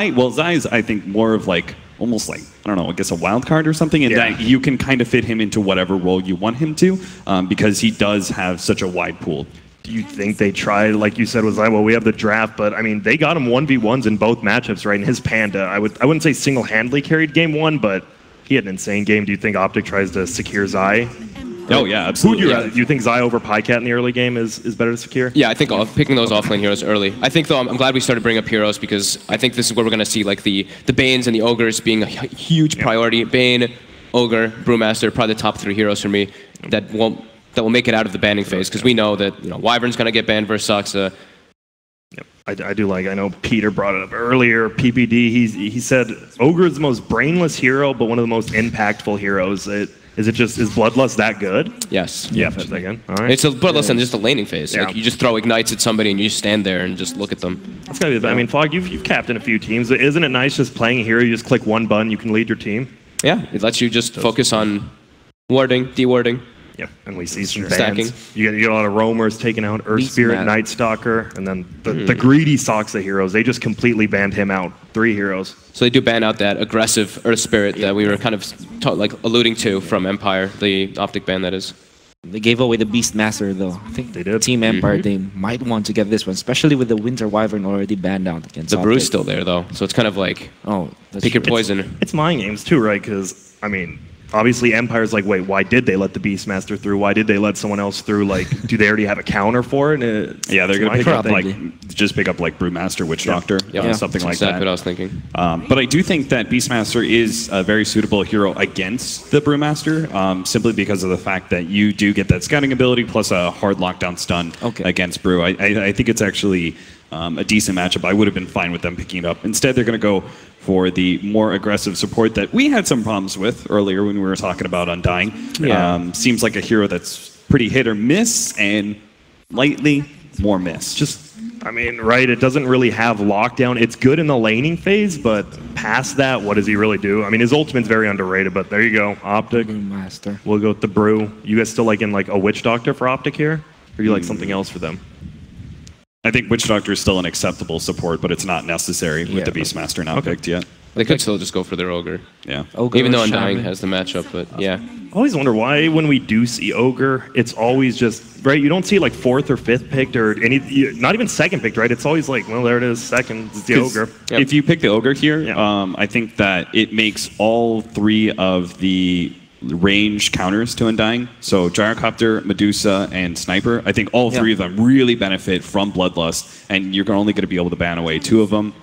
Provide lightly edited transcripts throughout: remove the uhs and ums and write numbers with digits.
Well, Zai is, I think, more of like almost like, I don't know, I guess a wild card or something, and that you can kind of fit him into whatever role you want him to, because he does have such a wide pool. Do you think they tried, like you said, was like, well, we have the draft, but I mean, they got him 1v1s in both matchups, right? And his Panda, I wouldn't say single-handedly carried game one, but he had an insane game. Do you think OpTic tries to secure Zai? Oh yeah, absolutely. Do you think Zai over Pycat in the early game is better to secure? Yeah, I think picking those offlane heroes early. I think though, I'm glad we started bringing up heroes because I think this is where we're going to see like the Banes and the Ogres being a huge priority. Bane, Ogre, Brewmaster, probably the top 3 heroes for me that will make it out of the banning phase because we know that Wyvern's going to get banned versus Saksa. Yep. I do like, I know Peter brought it up earlier, PPD, he said Ogre is the most brainless hero, but one of the most impactful heroes. Is Bloodlust that good? Yes. Yeah, again. All right. It's a Bloodlust and just a laning phase. Yeah. Like you just throw ignites at somebody and you just stand there and just look at them. That's gotta be. I mean, Fog, you've captained a few teams. Isn't it nice just playing a hero? You just click one button, you can lead your team. Yeah, it lets you just focus on warding, dewarding. Yeah, and we see some stacking. Bans. You get a lot of roamers taking out Earth Spirit, Night Stalker, and then the greedy Saksa heroes. They just completely banned him out. 3 heroes. So they do ban out that aggressive Earth Spirit that we were kind of alluding to from Empire, the OpTic ban that is. They gave away the Beastmaster though. I think they did. Team Empire, they might want to get this one, especially with the Winter Wyvern already banned out against The OpTic. Brew's still there though, so it's kind of like, pick your poison. It's mind games too, right? Because, I mean, obviously Empire's like, wait, why did they let the Beastmaster through? Why did they let someone else through? Like, do they already have a counter for it? Yeah, they're going to pick up like Brewmaster, Witch Doctor, something like that. That's what I was thinking. But I do think that Beastmaster is a very suitable hero against the Brewmaster, simply because of the fact that you do get that scouting ability plus a hard lockdown stun against Brew. I think it's actually a decent matchup. I would have been fine with them picking it up. Instead, they're going to go for the more aggressive support that we had some problems with earlier when we were talking about Undying. Seems like a hero that's pretty hit or miss and lightly more miss. Just, I mean, right, it doesn't really have lockdown. It's good in the laning phase, but past that, what does he really do? I mean, his ultimate's very underrated, but there you go, OpTic. Master. We'll go with the Brew. You guys still liking like a Witch Doctor for OpTic here? Or you like something else for them? I think Witch Doctor is still an acceptable support, but it's not necessary with the Beastmaster not picked yet. They could still just go for their Ogre. Yeah. Ogre even though or Undying Shaman. has the matchup, but yeah. I always wonder why when we do see Ogre, it's always just, right, you don't see like 4th or 5th picked or not even 2nd picked, right? It's always like, well, there it is, 2nd, it's the Ogre. If you pick the Ogre here, I think that it makes all 3 of the range counters to Undying. So Gyrocopter, Medusa, and Sniper. I think all 3 of them really benefit from Bloodlust, and you're only going to be able to ban away 2 of them.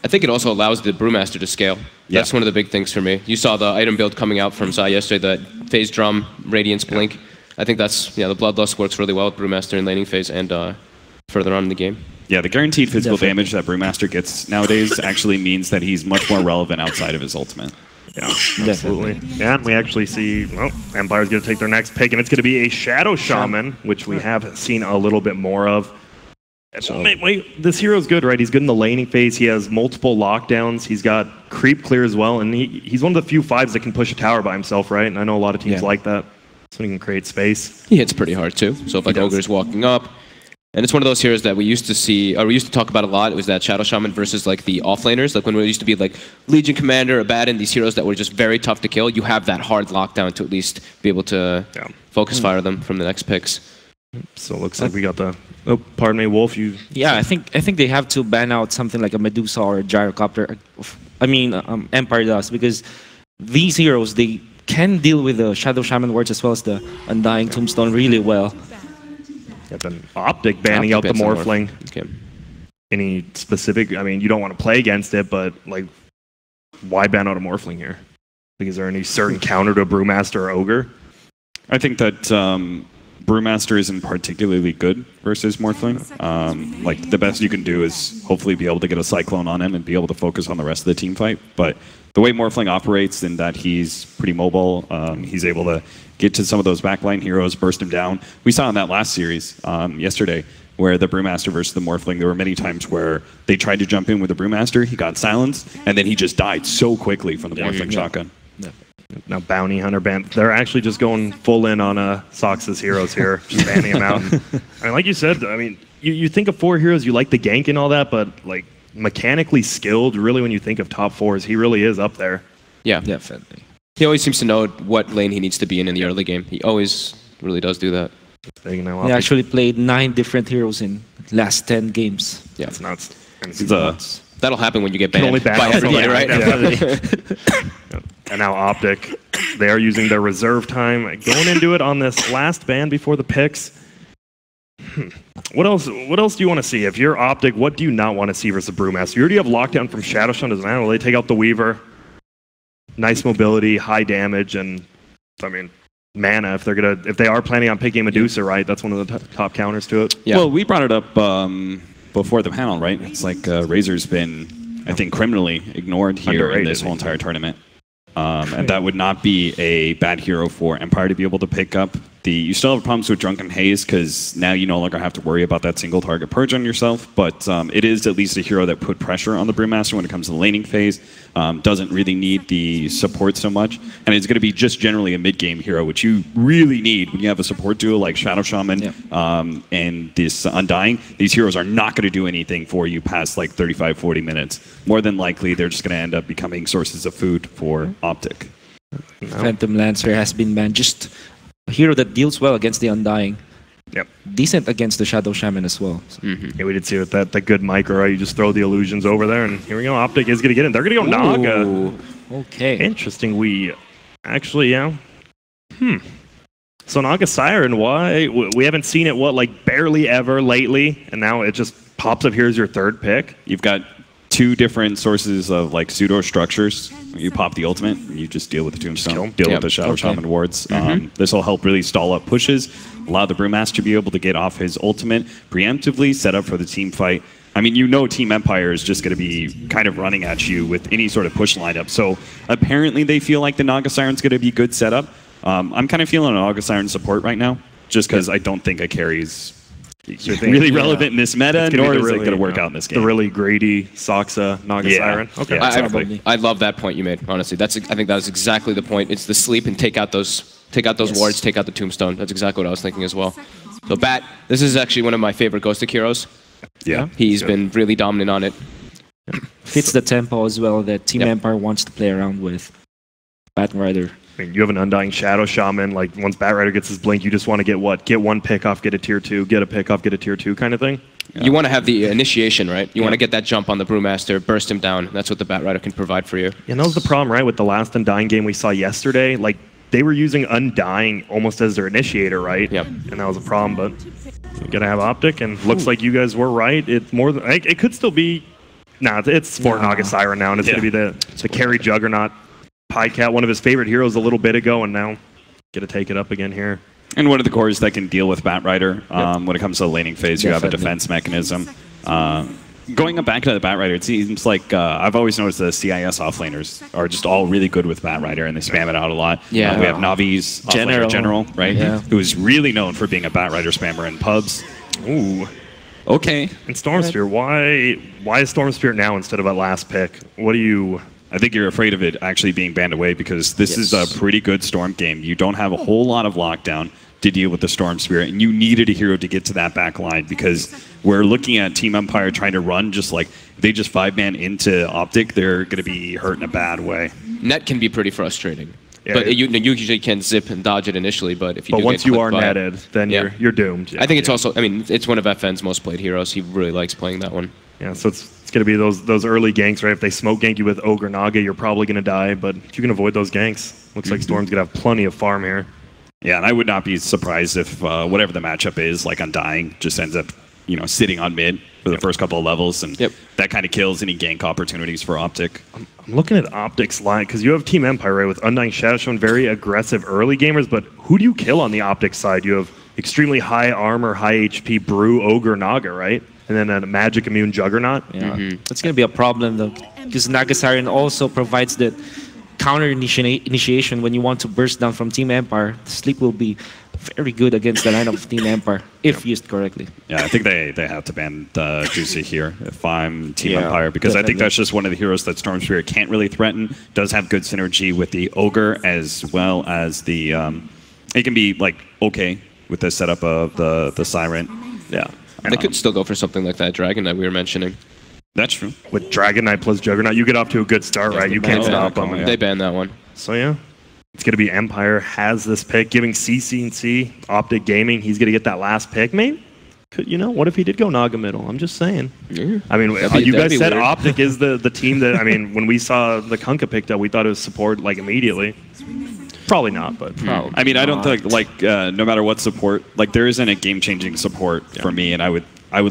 I think it also allows the Brewmaster to scale. That's one of the big things for me. You saw the item build coming out from Zai yesterday, the Phase Drum, Radiance Blink. I think that's, the Bloodlust works really well with Brewmaster in laning phase and further on in the game. Yeah, the guaranteed physical damage that Brewmaster gets nowadays actually means that he's much more relevant outside of his ultimate. Yeah, absolutely. Yeah, and we actually see, well, Empire's going to take their next pick, and it's going to be a Shadow Shaman, which we have seen a little bit more of. So, wait, this hero's good, right? He's good in the laning phase. He has multiple lockdowns. He's got creep clear as well, and he's one of the few 5s that can push a tower by himself, right? And I know a lot of teams like that, so he can create space. He hits pretty hard too. So if like Ogre's walking up, and it's one of those heroes that we used to see, or we used to talk about a lot. It was that Shadow Shaman versus like the offlaners. Like when we used to be like Legion Commander, Abaddon, these heroes that were just very tough to kill. You have that hard lockdown to at least be able to focus fire them from the next picks. So it looks like we got the, oh, pardon me, Wolf, you... Yeah, I think they have to ban out something like a Medusa or a Gyrocopter. I mean, Empire does, because these heroes, they can deal with the Shadow Shaman wards as well as the Undying Tombstone really well. Yeah, then OpTic banning out the Morphling. Okay. Any specific, I mean, you don't want to play against it, but like, why ban out a Morphling here? Like, is there any certain counter to a Brewmaster or Ogre? I think that Brewmaster isn't particularly good versus Morphling. Like, the best you can do is hopefully be able to get a Cyclone on him and be able to focus on the rest of the team fight. But the way Morphling operates in that he's pretty mobile, he's able to get to some of those backline heroes, burst him down. We saw in that last series yesterday where the Brewmaster versus the Morphling, there were many times where they tried to jump in with the Brewmaster, he got silenced, and then he just died so quickly from the Morphling shotgun. Now Bounty Hunter ban, they're actually just going full in on Sox's heroes here, just banning them out. And like you said, I mean, you think of 4 heroes, you like the gank and all that, but like mechanically skilled. Really, when you think of top fours, he really is up there. Yeah. Definitely. He always seems to know what lane he needs to be in the early game. He always really does do that. He actually played 9 different heroes in last 10 games. Yeah, it's nuts. That'll happen when you get banned only ban by everybody, right? And now OpTic, they are using their reserve time. Going into it on this last ban before the picks. What else do you want to see? If you're OpTic, what do you not want to see versus Brewmaster? You already have lockdown from Shadowshun. Doesn't matter. Well, they take out the Weaver. Nice mobility, high damage, and I mean mana. If they are planning on picking Medusa, right? That's one of the top counters to it. Yeah. Well, we brought it up before the panel, right? It's like Razor's been, I think, criminally ignored here in this whole entire tournament. And that would not be a bad hero for Empire to be able to pick up. You still have problems with Drunken Haze because now you no longer have to worry about that single target purge on yourself, but it is at least a hero that put pressure on the Brewmaster when it comes to the laning phase. Doesn't really need the support so much, and it's going to be just generally a mid-game hero, which you really need when you have a support duo like Shadow Shaman and this Undying. These heroes are not going to do anything for you past like 35-40 minutes. More than likely, they're just going to end up becoming sources of food for OpTic. Phantom Lancer has been banned. Just a hero that deals well against the Undying. Yep. Decent against the Shadow Shaman as well. So. Yeah, we did see with that good micro, right? You just throw the illusions over there, and here we go. OpTic is going to get in. They're going to go Naga. Okay. Interesting. We actually, So Naga Siren, why? We haven't seen it, like barely ever lately, and now it just pops up here as your third pick. You've got 2 different sources of like pseudo structures. You pop the ultimate, and you just deal with the Tombstone, deal with the Shadow Shaman wards. This will help really stall up pushes, allow the Brewmaster to be able to get off his ultimate preemptively, set up for the team fight. I mean, you know Team Empire is just going to be kind of running at you with any sort of push lineup. So apparently they feel like the Naga Siren's going to be good setup. I'm kind of feeling an Naga Siren support right now, just because I don't think a carry's really relevant in this meta, nor is it going to work out in this game. The really greedy Soxa Naga Siren. Okay, I love that point you made. Honestly, I think that was exactly the point. It's the sleep and take out those wards, take out the Tombstone. That's exactly what I was thinking as well. So Bat, this is actually one of my favorite Ghostic heroes. Yeah, he's been really dominant on it. Fits the tempo as well that Team Empire wants to play around with. Bat Rider. I mean, you have an Undying Shadow Shaman. Like, once Bat Rider gets his blink, you just want to get what? Get one pick off, get a tier 2, get a pick off, get a tier 2 kind of thing? Yeah. You want to have the initiation, right? You want to get that jump on the Brewmaster, burst him down. That's what the Bat Rider can provide for you. And that was the problem, right, with the last Undying game we saw yesterday. Like, they were using Undying almost as their initiator, right? Yep. And that was a problem, but you got to have OpTic, and looks like you guys were right. It's more than... It could still be... Nah, it's for Naga Siren now, and it's going to be the carry Juggernaut. Pycat, one of his favorite heroes a little bit ago, and now get to take it up again here. And one of the cores that can deal with Bat Rider when it comes to the laning phase. You have a defense mechanism. Going back to the Bat Rider, it seems like I've always noticed the CIS offlaners are just all really good with Bat Rider, and they spam it out a lot. Yeah. We have Navi's General, right? Yeah. Who is really known for being a Bat Rider spammer in pubs. Ooh. Okay. And Stormspear, why is Stormspear now instead of a last pick? What do you... I think you're afraid of it actually being banned away because this is a pretty good Storm game. You don't have a whole lot of lockdown to deal with the Storm Spirit, and you needed a hero to get to that back line because we're looking at Team Empire trying to run just like they just 5-man into OpTic, they're going to be hurt in a bad way. Net can be pretty frustrating. Yeah, but you usually can zip and dodge it initially, but if you do once you are netted, then you're doomed. Yeah. I think it's also, I mean, it's one of FN's most played heroes. He really likes playing that one. Yeah, so it's going to be those early ganks, right? If they smoke gank you with Ogre Naga, you're probably going to die, but if you can avoid those ganks, looks like Storm's going to have plenty of farm here. Yeah, and I would not be surprised if whatever the matchup is, like Undying, just ends up, sitting on mid for the first couple of levels, and that kind of kills any gank opportunities for OpTic. I'm looking at OpTic's line, because you have Team Empire, right, with Undying Shadow showing very aggressive early gamers, but who do you kill on the OpTic side? You have extremely high armor, high HP Brew, Ogre, Naga, right? And then a magic immune Juggernaut. Yeah, that's going to be a problem, though, because Naga Siren also provides the counter initiation when you want to burst down from Team Empire. The sleep will be very good against the lineup of Team Empire, if used correctly. Yeah, I think they have to ban Juicy here if I'm Team Empire, because I think that's just one of the heroes that Storm Spirit can't really threaten. Does have good synergy with the Ogre as well as the... it can be, like, okay with the setup of the Siren. Yeah. They could still go for something like that Dragon that we were mentioning. That's true. With Dragon Knight plus Juggernaut, you get off to a good start, right? You can't stop them. They banned that one. So yeah, it's going to be Empire has this pick, giving CC&C, OpTic Gaming, he's going to get that last pick. Maybe, you know, what if he did go Naga middle? I'm just saying. Yeah. I mean, That'd you guys said weird. OpTic is the team that, I mean, when we saw the Kunkka picked up, we thought it was support like immediately. Probably not, but probably. I mean, I don't think like no matter what support, like there isn't a game-changing support for me, and I would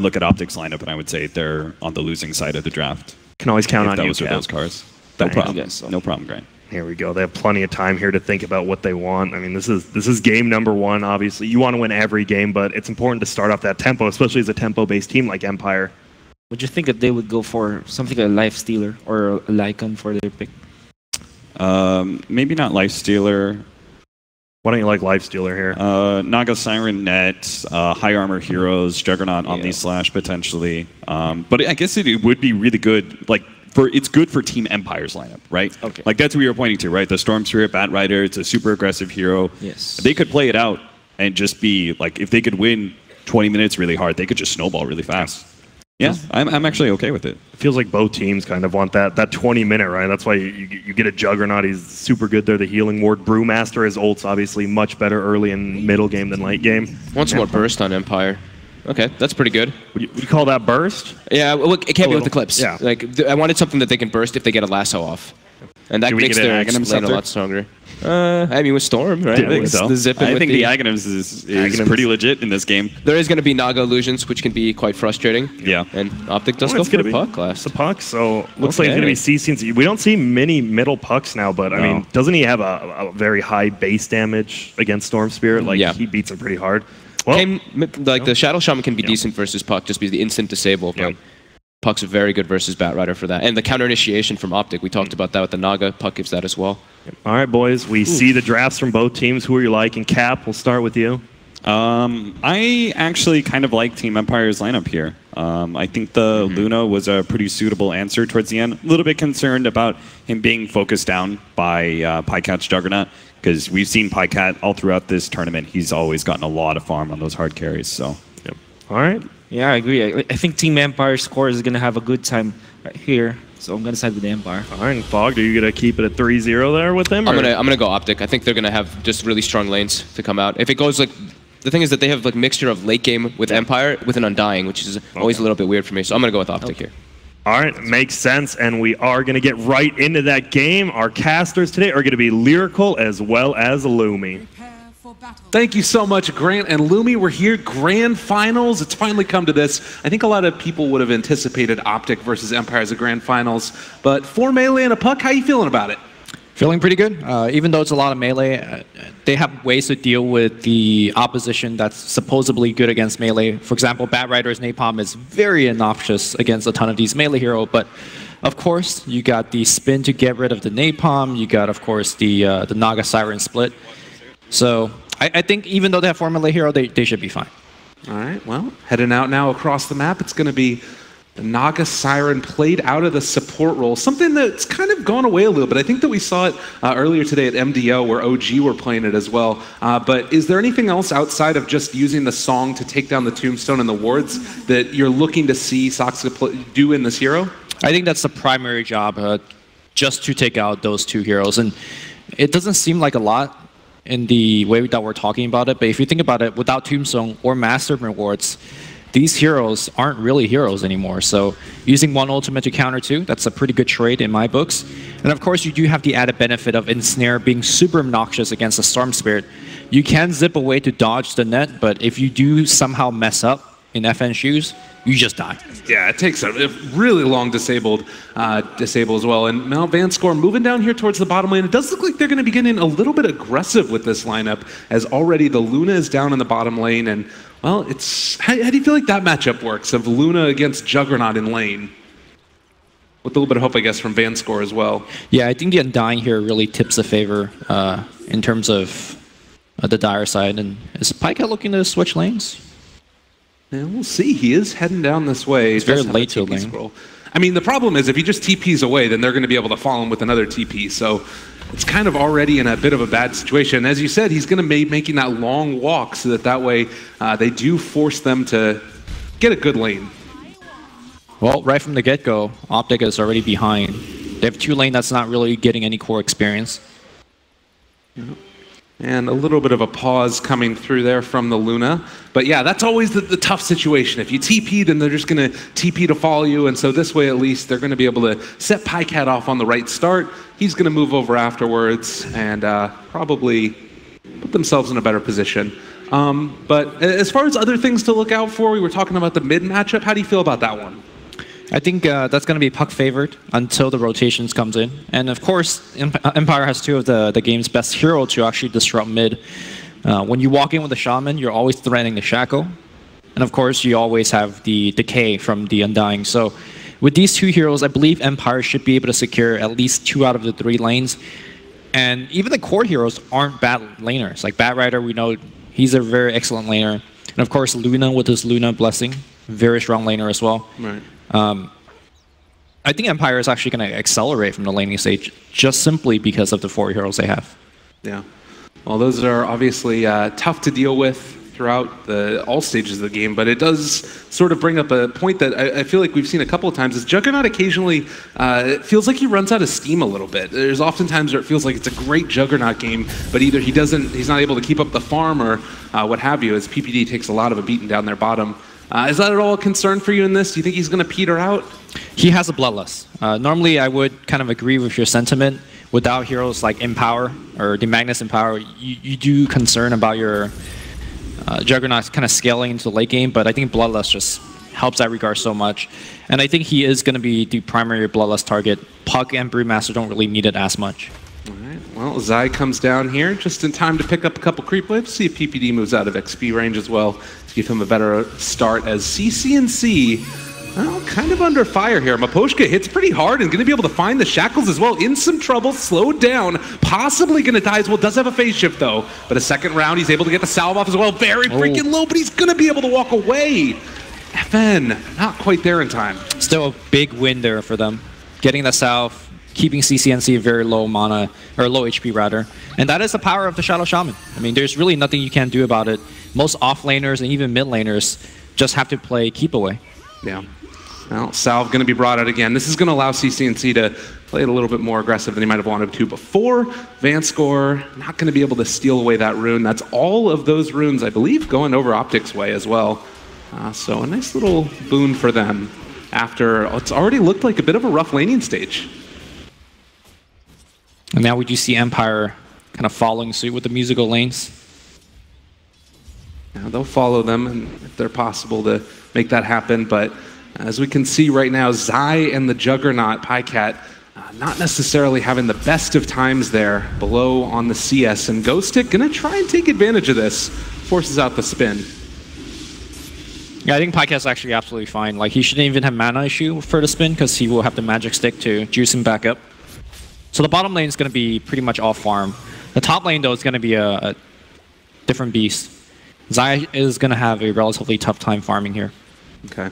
look at OpTic's lineup and I would say they're on the losing side of the draft. Can always count on you, those are Cap. those cars. No Thanks. problem. Yes, so. No problem, Grant. Here we go. They have plenty of time here to think about what they want. I mean, this is game number one, obviously. You want to win every game, but it's important to start off that tempo, especially as a tempo-based team like Empire. Would you think that they would go for something like a Life Stealer or a Lycan for their pick? Maybe not Life Stealer. Why don't you like Lifestealer here? Naga Siren Net, High Armor Heroes, Juggernaut Omni Slash potentially. But I guess it would be really good. Like it's good for Team Empire's lineup, right? Okay. Like that's what you were pointing to, right? The Storm Spirit Bat Rider. It's a super aggressive hero. Yes. They could play it out and just be like, if they could win 20 minutes really hard, they could just snowball really fast. Yeah, I'm actually okay with it. It feels like both teams kind of want that 20-minute, right? That's why you get a Juggernaut. He's super good there, the healing ward. Brewmaster, his ult's obviously much better early in middle game than late game. Want some more burst on Empire. Okay, that's pretty good. Would you call that burst? Yeah, well, it can't be with the clips. Yeah. Like I wanted something that they can burst if they get a lasso off, and that Do we makes get an their Aghanim lane a Scepter? lot stronger. I mean, with Storm, right? I think so. The zipping I with think the Aghanims is pretty legit in this game. There is going to be Naga illusions, which can be quite frustrating. Yeah. And OpTic does Well, go it's for gonna the be- puck It's last. a puck, so looks like it's going to be Okay. CC&C. We don't see many middle pucks now, but I No. mean, doesn't he have a very high base damage against Storm Spirit? Like, Yeah. he beats him pretty hard. Well, Like the Shadow Shaman can be decent versus Puck, just be the instant disable, but Yeah. Puck's very good versus Bat Rider for that. And the counter initiation from OpTic, we talked about that with the Naga. Puck gives that as well. all right, boys. We see the drafts from both teams. Who are you liking? Cap, we'll start with you. I actually kind of like Team Empire's lineup here. I think the Luna was a pretty suitable answer towards the end. A little bit concerned about him being focused down by Pycat's Juggernaut, because we've seen Pycat all throughout this tournament. He's always gotten a lot of farm on those hard carries. So Yep. All right. Yeah, I agree. I think Team Empire's core is going to have a good time right here. So I'm going to side with the Empire. All right, and Fog, are you going to keep it at 3-0 there with them? I'm or- gonna go OpTic. I think they're gonna have just really strong lanes to come out. If it goes like, the thing is that they have like mixture of late game with Empire with an Undying, which is always a little bit weird for me. So I'm gonna go with OpTic here. All right, makes sense, and we are going to get right into that game. Our casters today are going to be Lyrical as well as Lumi. Thank you so much, Grant and Lumi. We're here, grand finals. It's finally come to this. I think a lot of people would have anticipated OpTic versus Empire as a grand finals, but 4 melee and a puck, how you feeling about it? Feeling pretty good. Even though it's a lot of melee, they have ways to deal with the opposition that's supposedly good against melee. For example, Bat Rider's Napalm is very innoxious against a ton of these melee heroes, but of course, you got the spin to get rid of the Napalm. You got, of course, the Naga Siren split. So I think even though they have 4 melee hero, they should be fine. All right, well, heading out now across the map, it's going to be the Naga Siren played out of the support role, something that's kind of gone away a little bit. I think that we saw it earlier today at MDO where OG were playing it as well. But is there anything else outside of just using the song to take down the tombstone and the wards that you're looking to see Soxa do in this hero? I think that's the primary job, just to take out those 2 heroes. And it doesn't seem like a lot in the way that we're talking about it, but if you think about it, without Tombstone or Master rewards, these heroes aren't really heroes anymore. So using 1 ultimate to counter 2, that's a pretty good trade in my books. And of course, you do have the added benefit of Ensnare being super obnoxious against a Storm Spirit. You can zip away to dodge the net, but if you do somehow mess up in FN shoes, you just die. Yeah, it takes a really long disable as well. And Mount Vanscore moving down here towards the bottom lane. It does look like they're going to be getting a little bit aggressive with this lineup, as already the Luna is down in the bottom lane. And, well, it's how do you feel like that matchup works of Luna against Juggernaut in lane? With a little bit of hope, I guess, from Vanscore as well. Yeah, I think the Undying here really tips the favor in terms of the dire side. And is Pycat looking to switch lanes? Yeah, we'll see. He is heading down this way. He's very Does have a late to TP lane. scroll. I mean, the problem is if he just TPs away, then they're going to be able to follow him with another TP. So it's kind of already in a bit of a bad situation. As you said, he's going to be making that long walk so that way they do force them to get a good lane. Well, right from the get-go, OpTic is already behind. They have 2 lane that's not really getting any core experience. And a little bit of a pause coming through there from the Luna. But yeah, that's always the tough situation. If you TP, then they're just going to TP to follow you. And so this way, at least, they're going to be able to set PyCat off on the right start. He's going to move over afterwards and probably put themselves in a better position. But as far as other things to look out for, we were talking about the mid matchup. How do you feel about that one? I think that's going to be puck favored until the rotations comes in. And of course, Empire has 2 of the game's best hero to actually disrupt mid. When you walk in with the Shaman, you're always threatening the Shackle. And of course, you always have the Decay from the Undying. So with these 2 heroes, I believe Empire should be able to secure at least 2 out of the 3 lanes. And even the core heroes aren't bad laners. Like Batrider, we know he's a very excellent laner. And of course, Luna with his Luna Blessing, very strong laner as well. Right. I think Empire is actually going to accelerate from the laning stage just simply because of the 4 heroes they have. Yeah. Well, those are obviously tough to deal with throughout all stages of the game, but it does sort of bring up a point that I feel like we've seen a couple of times is Juggernaut occasionally, it feels like he runs out of steam a little bit. There's often times where it feels like it's a great Juggernaut game, but either he's not able to keep up the farm or what have you, as PPD takes a lot of a beating down their bottom. Is that at all a concern for you in this? Do you think he's going to peter out? He has a Bloodlust. Normally, I would kind of agree with your sentiment. Without heroes like Empower or the Magnus Empower, you do concern about your Juggernaut kind of scaling into the late game, but I think Bloodlust just helps that regard so much. And I think he is going to be the primary Bloodlust target. Puck and Brewmaster don't really need it as much. All right. Well, Zai comes down here just in time to pick up a couple creep waves. See if PPD moves out of XP range as well to give him a better start as CCNC, well, kind of under fire here. Maposhka hits pretty hard and going to be able to find the Shackles as well. In some trouble, slowed down, possibly going to die as well. Does have a phase shift though, but a second round he's able to get the salve off as well. Very freaking low, but he's going to be able to walk away. FN, not quite there in time. Still a big win there for them. Getting the salve, keeping CCNC very low mana, or low HP rather. And that is the power of the Shadow Shaman. I mean, there's really nothing you can do about it. Most off laners and even mid laners just have to play keep away. Yeah. Well, salve going to be brought out again. This is going to allow CCNC to play it a little bit more aggressive than he might have wanted to before. Vanscore not going to be able to steal away that rune. That's all of those runes, I believe, going over OpTic's way as well. So a nice little boon for them after it's already looked like a bit of a rough laning stage. And now we do see Empire kind of following suit with the musical lanes. Now they'll follow them and if they're possible to make that happen, but as we can see right now, Zai and the Juggernaut PyCat not necessarily having the best of times there below on the CS, and OpTic gonna try and take advantage of this, forces out the spin. Yeah, I think PyCat's actually absolutely fine. Like, he shouldn't even have mana issue for the spin because he will have the magic stick to juice him back up. So the bottom lane is going to be pretty much all farm. The top lane, though, is going to be a different beast. Zai is going to have a relatively tough time farming here. Okay.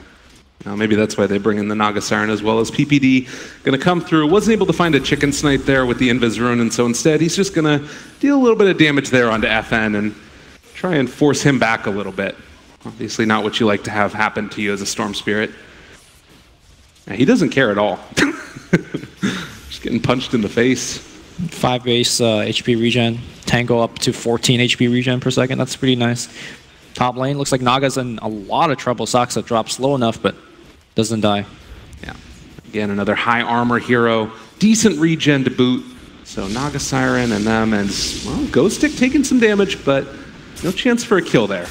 Now maybe that's why they bring in the Naga Siren as well as PPD. Going to come through. Wasn't able to find a chicken snipe there with the Invis Rune, and so instead he's just going to deal a little bit of damage there onto FN and try and force him back a little bit. Obviously not what you like to have happen to you as a Storm Spirit. Yeah, he doesn't care at all. Just getting punched in the face. 5 base HP regen. Tango up to 14 HP regen per second. That's pretty nice. Top lane looks like Naga's in a lot of trouble. Saksa drops low enough, but doesn't die. Yeah. Again, another high armor hero. Decent regen to boot. So Naga Siren and them, and well, OpTic taking some damage, but no chance for a kill there.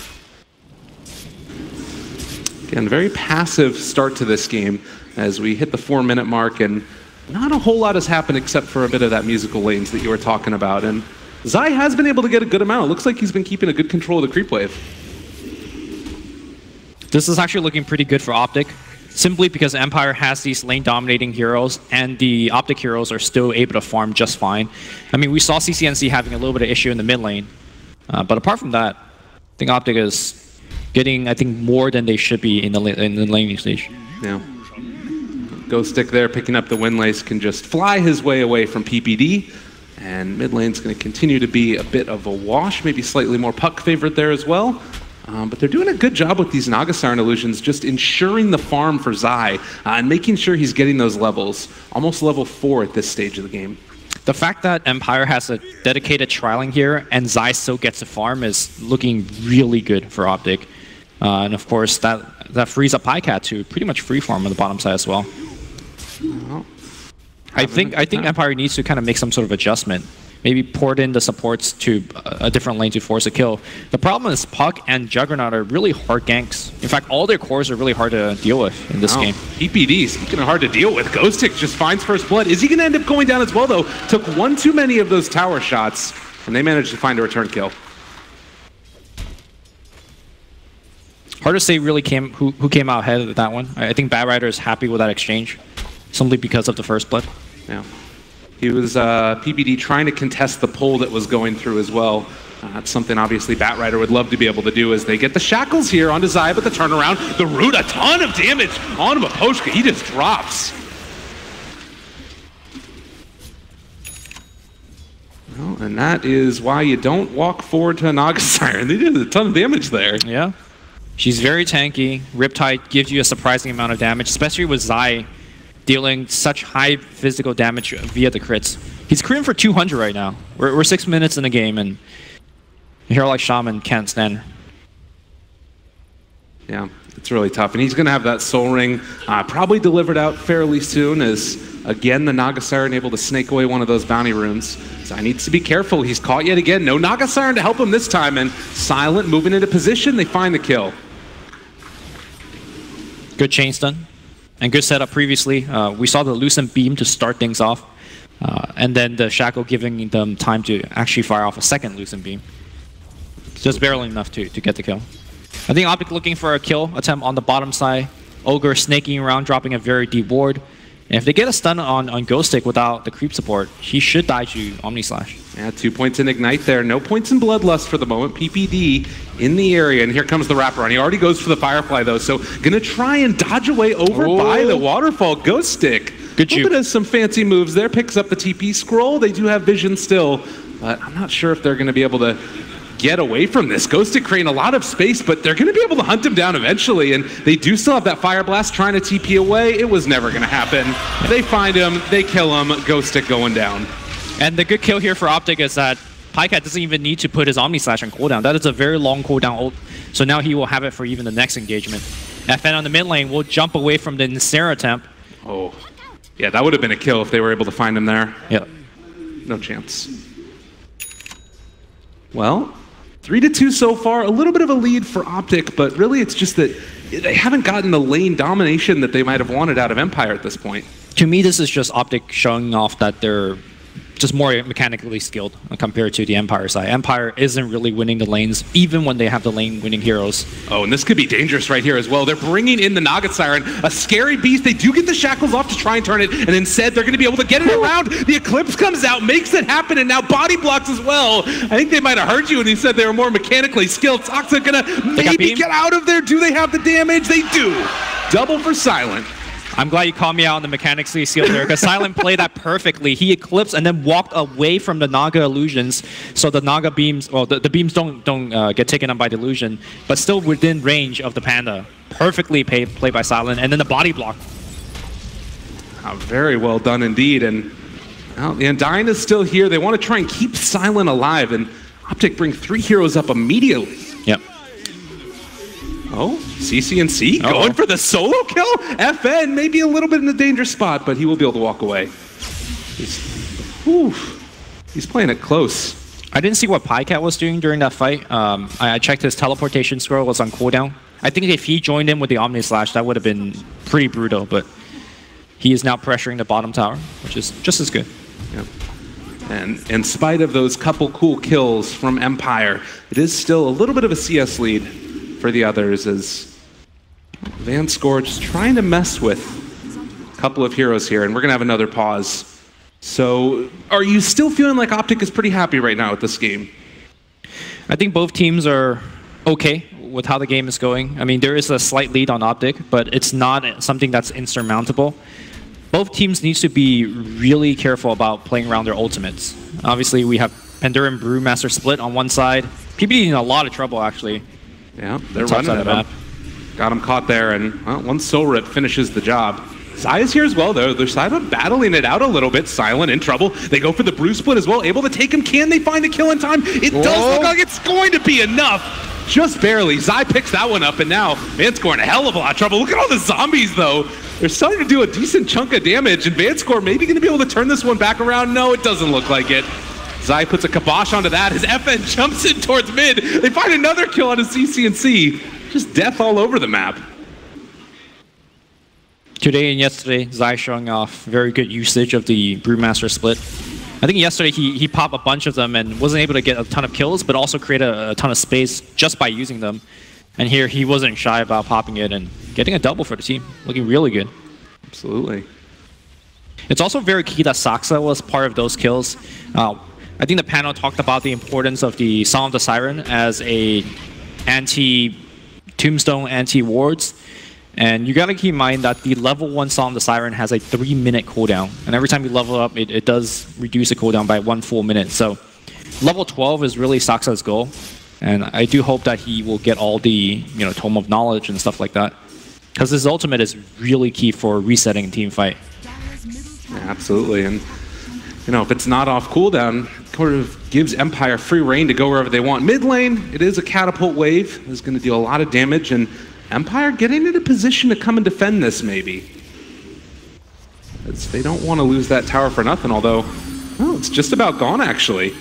Again, very passive start to this game as we hit the 4-minute mark, and not a whole lot has happened except for a bit of that musical lanes that you were talking about. And Zai has been able to get a good amount. It looks like he's been keeping a good control of the creep wave. This is actually looking pretty good for OpTic, simply because Empire has these lane-dominating heroes, and the OpTic heroes are still able to farm just fine. I mean, we saw CCNC having a little bit of issue in the mid lane, but apart from that, I think OpTic is getting, I think, more than they should be in the laning stage. Yeah. OpTic there picking up the Windlace can just fly his way away from PPD, and mid lane's going to continue to be a bit of a wash, maybe slightly more puck favorite there as well. But they're doing a good job with these Naga Siren illusions, just ensuring the farm for Zai and making sure he's getting those levels. Almost level 4 at this stage of the game. The fact that Empire has a dedicated trialing here and Zai still gets a farm is looking really good for OpTic. And of course, that frees up PyCat to pretty much free farm on the bottom side as well. I think Empire needs to kind of make some sort of adjustment. Maybe port in the supports to a different lane to force a kill. The problem is Puck and Juggernaut are really hard ganks. In fact, all their cores are really hard to deal with in this game. PPD, speaking of hard to deal with, OpTic just finds first blood. Is he going to end up going down as well, though? Took one too many of those tower shots, and they managed to find a return kill. Hard to say really who came out ahead of that one. I think Bad Rider is happy with that exchange, simply because of the first blood. Yeah. He was PPD trying to contest the pull that was going through as well. That's something obviously Bat Rider would love to be able to do as they get the shackles here onto Zai, but the turnaround, the root, a ton of damage onto Maposhka. He just drops. Well, and that is why you don't walk forward to a Naga Siren. They did a ton of damage there. Yeah. She's very tanky. Riptide gives you a surprising amount of damage, especially with Zai dealing such high physical damage via the crits. He's critting for 200 right now. We're 6 minutes in the game, and a hero like Shaman can't stand. Yeah, it's really tough. And he's going to have that Soul Ring probably delivered out fairly soon as, again, the Naga Siren able to snake away one of those bounty runes. So I needs to be careful. He's caught yet again. No Naga Siren to help him this time, and Silent moving into position. They find the kill. Good chain stun. And good setup previously. We saw the Lucent Beam to start things off. And then the Shackle giving them time to actually fire off a second Lucent Beam. Just barely enough to get the kill. I think OpTic looking for a kill attempt on the bottom side. Ogre snaking around, dropping a very deep ward. And if they get a stun on Ghostic without the creep support, he should die to Omni Slash. Yeah, 2 points in Ignite there. No points in Bloodlust for the moment. PPD in the area, and here comes the wraparound. He already goes for the Firefly, though, so gonna try and dodge away over by the Waterfall. Ghostic. Good shoot. Does some fancy moves there. Picks up the TP scroll. They do have vision still, but I'm not sure if they're gonna be able to get away from this. Ghostic creating a lot of space, but they're going to be able to hunt him down eventually, and they do still have that Fire Blast trying to TP away. It was never going to happen. They find him, they kill him, Ghostic going down. And the good kill here for OpTic is that PyCat doesn't even need to put his Omni Slash on cooldown. That is a very long cooldown ult, so now he will have it for even the next engagement. FN on the mid lane will jump away from the Nsera attempt. Oh, yeah, that would have been a kill if they were able to find him there. Yep. No chance. Well, 3-2 so far, a little bit of a lead for OpTic, but really it's just that they haven't gotten the lane domination that they might have wanted out of Empire at this point. To me, this is just OpTic showing off that they're just more mechanically skilled compared to the Empire side. Empire isn't really winning the lanes, even when they have the lane-winning heroes. Oh, and this could be dangerous right here as well. They're bringing in the Naga Siren, a scary beast. They do get the shackles off to try and turn it, and instead they're going to be able to get it around. The Eclipse comes out, makes it happen, and now body blocks as well. I think they might have heard you when you said they were more mechanically skilled. Toxic going to maybe get out of there. Do they have the damage? They do. Double for Silent. I'm glad you called me out on the mechanically skilled there, because Silent played that perfectly. He eclipsed and then walked away from the Naga illusions, so the Naga beams, well, the beams don't get taken up by the illusion, but still within range of the Panda. Perfectly played by Silent, and then the body block. Very well done indeed, and well, the Undying is still here. They want to try and keep Silent alive, and OpTic bring 3 heroes up immediately. Yep. Oh, CC&C going for the solo kill? FN maybe a little bit in a dangerous spot, but he will be able to walk away. He's playing it close. I didn't see what PyCat was doing during that fight. I checked his teleportation scroll was on cooldown. I think if he joined in with the Omni Slash, that would have been pretty brutal, but he is now pressuring the bottom tower, which is just as good. Yep. And in spite of those couple cool kills from Empire, it is still a little bit of a CS lead for the others as Van Scorch is trying to mess with a couple of heroes here, and we're going to have another pause. So are you still feeling like OpTic is pretty happy right now with this game? I think both teams are okay with how the game is going. I mean, there is a slight lead on OpTic, but it's not something that's insurmountable. Both teams need to be really careful about playing around their ultimates. Obviously, we have Pandora and Brewmaster split on one side. PPD in a lot of trouble, actually. Yeah, they're Top running side at of him. Got him caught there, and well, one Soul Rip finishes the job. Zai is here as well, though. They're battling it out a little bit. Silent in trouble. They go for the Bruce Split as well. Able to take him. Can they find the kill in time? It does look like it's going to be enough. Just barely. Zai picks that one up, and now Vanscore in a hell of a lot of trouble. Look at all the zombies, though. They're starting to do a decent chunk of damage, and Vanscore maybe going to be able to turn this one back around. No, it doesn't look like it. Zai puts a kibosh onto that. His FN jumps in towards mid. They find another kill on his CC&C. Just death all over the map. Today and yesterday, Zai showing off very good usage of the Brewmaster split. I think yesterday he popped a bunch of them and wasn't able to get a ton of kills, but also create a ton of space just by using them. And here he wasn't shy about popping it and getting a double for the team, looking really good. Absolutely. It's also very key that Saksa was part of those kills. I think the panel talked about the importance of the Song of the Siren as a anti-tombstone, anti-wards. And you gotta keep in mind that the level 1 Song of the Siren has a 3-minute cooldown. And every time you level up, it does reduce the cooldown by 1 full minute. So level 12 is really Saksa's goal. And I do hope that he will get all the Tome of Knowledge and stuff like that. Because his ultimate is really key for resetting a team fight. Yeah, absolutely. And if it's not off cooldown, it sort of gives Empire free reign to go wherever they want. Mid lane, it is a catapult wave. It's going to deal a lot of damage, and Empire getting into position to come and defend this, maybe. They don't want to lose that tower for nothing, although, well, it's just about gone, actually.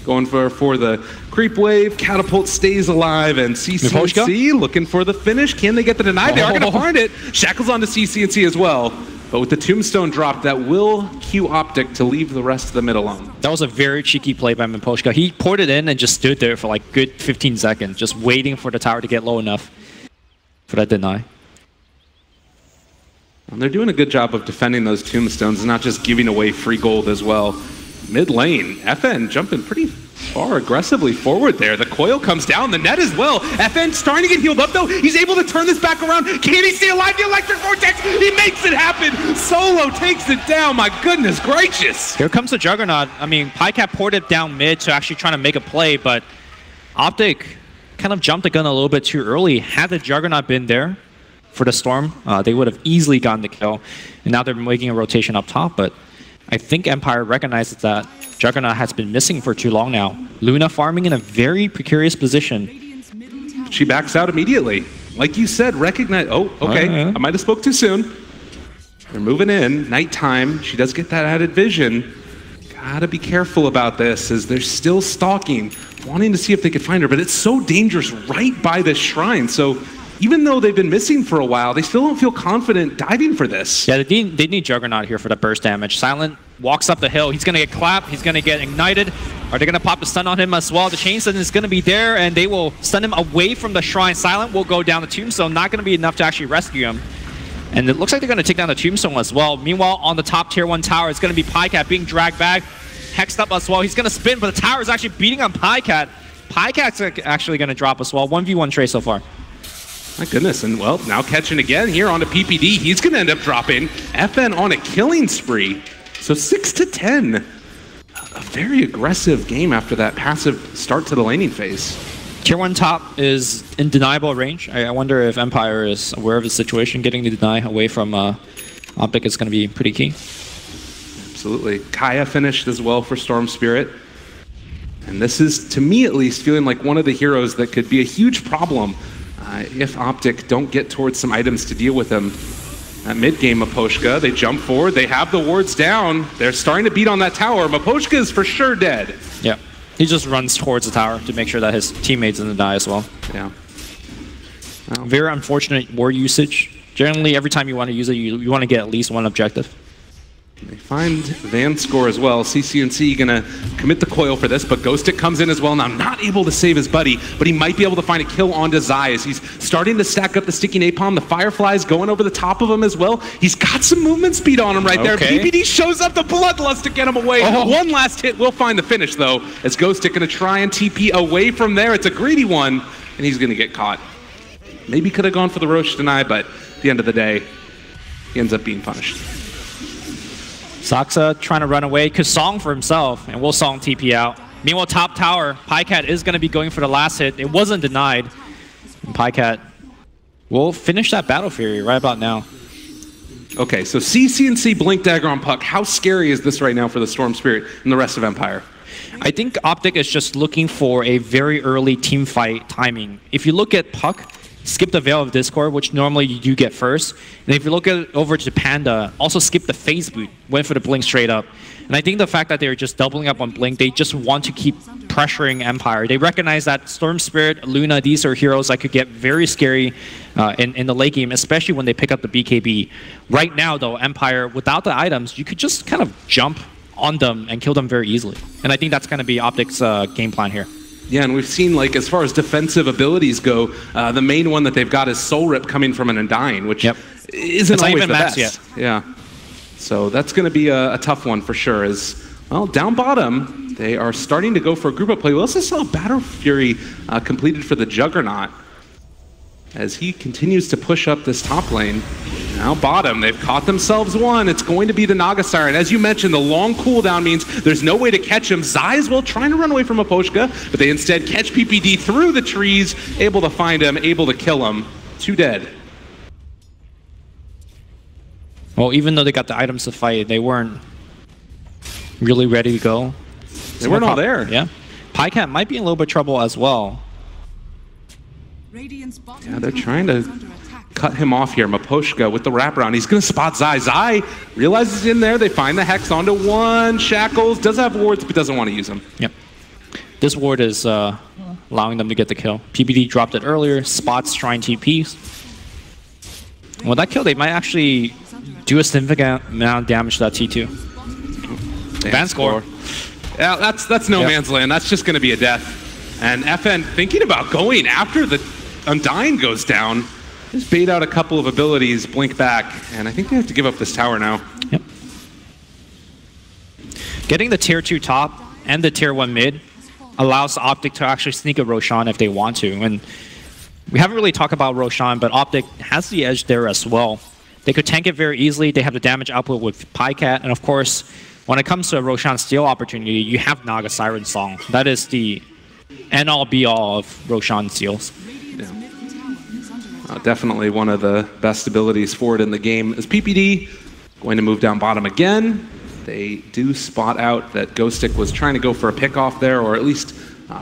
Going for the creep wave, catapult stays alive, and CC&C looking for the finish. Can they get the deny? They are going to find it. Shackles onto CC&C as well. But with the tombstone drop, that will cue OpTic to leave the rest of the mid alone. That was a very cheeky play by Miposhka. He poured it in and just stood there for like good 15 seconds, just waiting for the tower to get low enough for that deny. And they're doing a good job of defending those tombstones and not just giving away free gold as well. Mid lane, FN jumping pretty far aggressively forward there. The coil comes down, the net as well. FN starting to get healed up though. He's able to turn this back around. Can he stay alive? The electric vortex, he makes it happen. Solo takes it down, my goodness gracious. Here comes the Juggernaut. I mean, PyCap poured it down mid to actually trying to make a play, but OpTic kind of jumped the gun a little bit too early. Had the Juggernaut been there for the Storm, they would have easily gotten the kill. And now they're making a rotation up top, but I think Empire recognizes that Juggernaut has been missing for too long now. Luna farming in a very precarious position. She backs out immediately. Like you said, recognize... Oh, okay. I might have spoke too soon. They're moving in. Nighttime. She does get that added vision. Gotta be careful about this as they're still stalking, wanting to see if they could find her. But it's so dangerous right by this shrine. So even though they've been missing for a while, they still don't feel confident diving for this. Yeah, they need Juggernaut here for the burst damage. Silent walks up the hill. He's going to get clapped. He's going to get ignited. Are they going to pop the stun on him as well? The chain stun is going to be there, and they will stun him away from the shrine. Silent will go down the tombstone. Not going to be enough to actually rescue him. And it looks like they're going to take down the tombstone as well. Meanwhile, on the top tier 1 tower, it's going to be PyCat being dragged back. Hexed up as well. He's going to spin, but the tower is actually beating on PyCat. PyCat's actually going to drop as well. 1v1 Trey so far. My goodness, and well, now catching again here onto PPD. He's going to end up dropping. FN on a killing spree. So 6-10. A very aggressive game after that passive start to the laning phase. Tier 1 top is in deniable range. I wonder if Empire is aware of the situation. Getting the deny away from OpTic is going to be pretty key. Absolutely. Kaya finished as well for Storm Spirit. And this is, to me at least, feeling like one of the heroes that could be a huge problem if OpTic don't get towards some items to deal with them. At mid-game, Miposhka, they jump forward, they have the wards down, they're starting to beat on that tower. Miposhka is for sure dead. Yeah, he just runs towards the tower to make sure that his teammates didn't die as well. Yeah. Well, very unfortunate ward usage. Generally, every time you want to use it, you want to get at least one objective. They find Vanscore as well. CC&C gonna commit the coil for this, but Ghostic comes in as well. Now not able to save his buddy, but he might be able to find a kill onto Zai as he's starting to stack up the sticky napalm. The Firefly's going over the top of him as well. He's got some movement speed on him right there. PPD shows up the Bloodlust to get him away. One last hit will find the finish though, as Ghostic gonna try and TP away from there. It's a greedy one, and he's gonna get caught. Maybe could have gone for the Roche deny, but at the end of the day, he ends up being punished. Saksa trying to run away, could Song for himself, and will Song TP out. Meanwhile, top tower, PyCat is going to be going for the last hit. It wasn't denied. And Pycat will finish that Battle Fury right about now. Okay, so CC&C Blink Dagger on Puck. How scary is this right now for the Storm Spirit and the rest of Empire? I think OpTic is just looking for a very early team fight timing. If you look at Puck, skip the Veil of Discord, which normally you do get first. And if you look at over to Panda, also skip the Phase Boot, went for the Blink straight up. And I think the fact that they're just doubling up on Blink, they just want to keep pressuring Empire. They recognize that Storm Spirit, Luna, these are heroes that could get very scary in the late game, especially when they pick up the BKB. Right now, though, Empire, without the items, you could just kind of jump on them and kill them very easily. And I think that's going to be OpTic's game plan here. Yeah, and we've seen, like, as far as defensive abilities go, the main one that they've got is Soul Rip coming from an Undying, which isn't always the best. Yet. Yeah. So that's going to be a tough one for sure. As well, down bottom, they are starting to go for a group up play. We also saw Battle Fury completed for the Juggernaut as he continues to push up this top lane. Now bottom, they've caught themselves one. It's going to be the Naga Siren. As you mentioned, the long cooldown means there's no way to catch him. Zai as well trying to run away from Aposhka, but they instead catch PPD through the trees, able to find him, able to kill him. 2 dead. Well, even though they got the items to fight, they weren't really ready to go. They weren't all there. Yeah. Pycat might be in a little bit of trouble as well. Yeah, they're trying to cut him off here. Maposhka with the wraparound. He's going to spot Zai. Zai realizes in there. They find the Hex onto one. Shackles does have wards, but doesn't want to use them. Yep. This ward is allowing them to get the kill. PPD dropped it earlier. Spots trying TPs. With that kill, they might actually do a significant amount of damage to that T2. Van score. Yeah, that's no man's land. That's just going to be a death. And FN thinking about going after the Undying goes down. Just bait out a couple of abilities, blink back, and I think they have to give up this tower now. Yep. Getting the tier 2 top and the tier 1 mid allows OpTic to actually sneak a Roshan if they want to. And we haven't really talked about Roshan, but OpTic has the edge there as well. They could tank it very easily. They have the damage output with Pycat, and of course, when it comes to a Roshan steal opportunity, you have Naga Siren Song. That is the end-all be-all of Roshan steals. Yeah. Definitely one of the best abilities for it in the game. Is PPD going to move down bottom again? They do spot out that Ghostic was trying to go for a pick-off there, or at least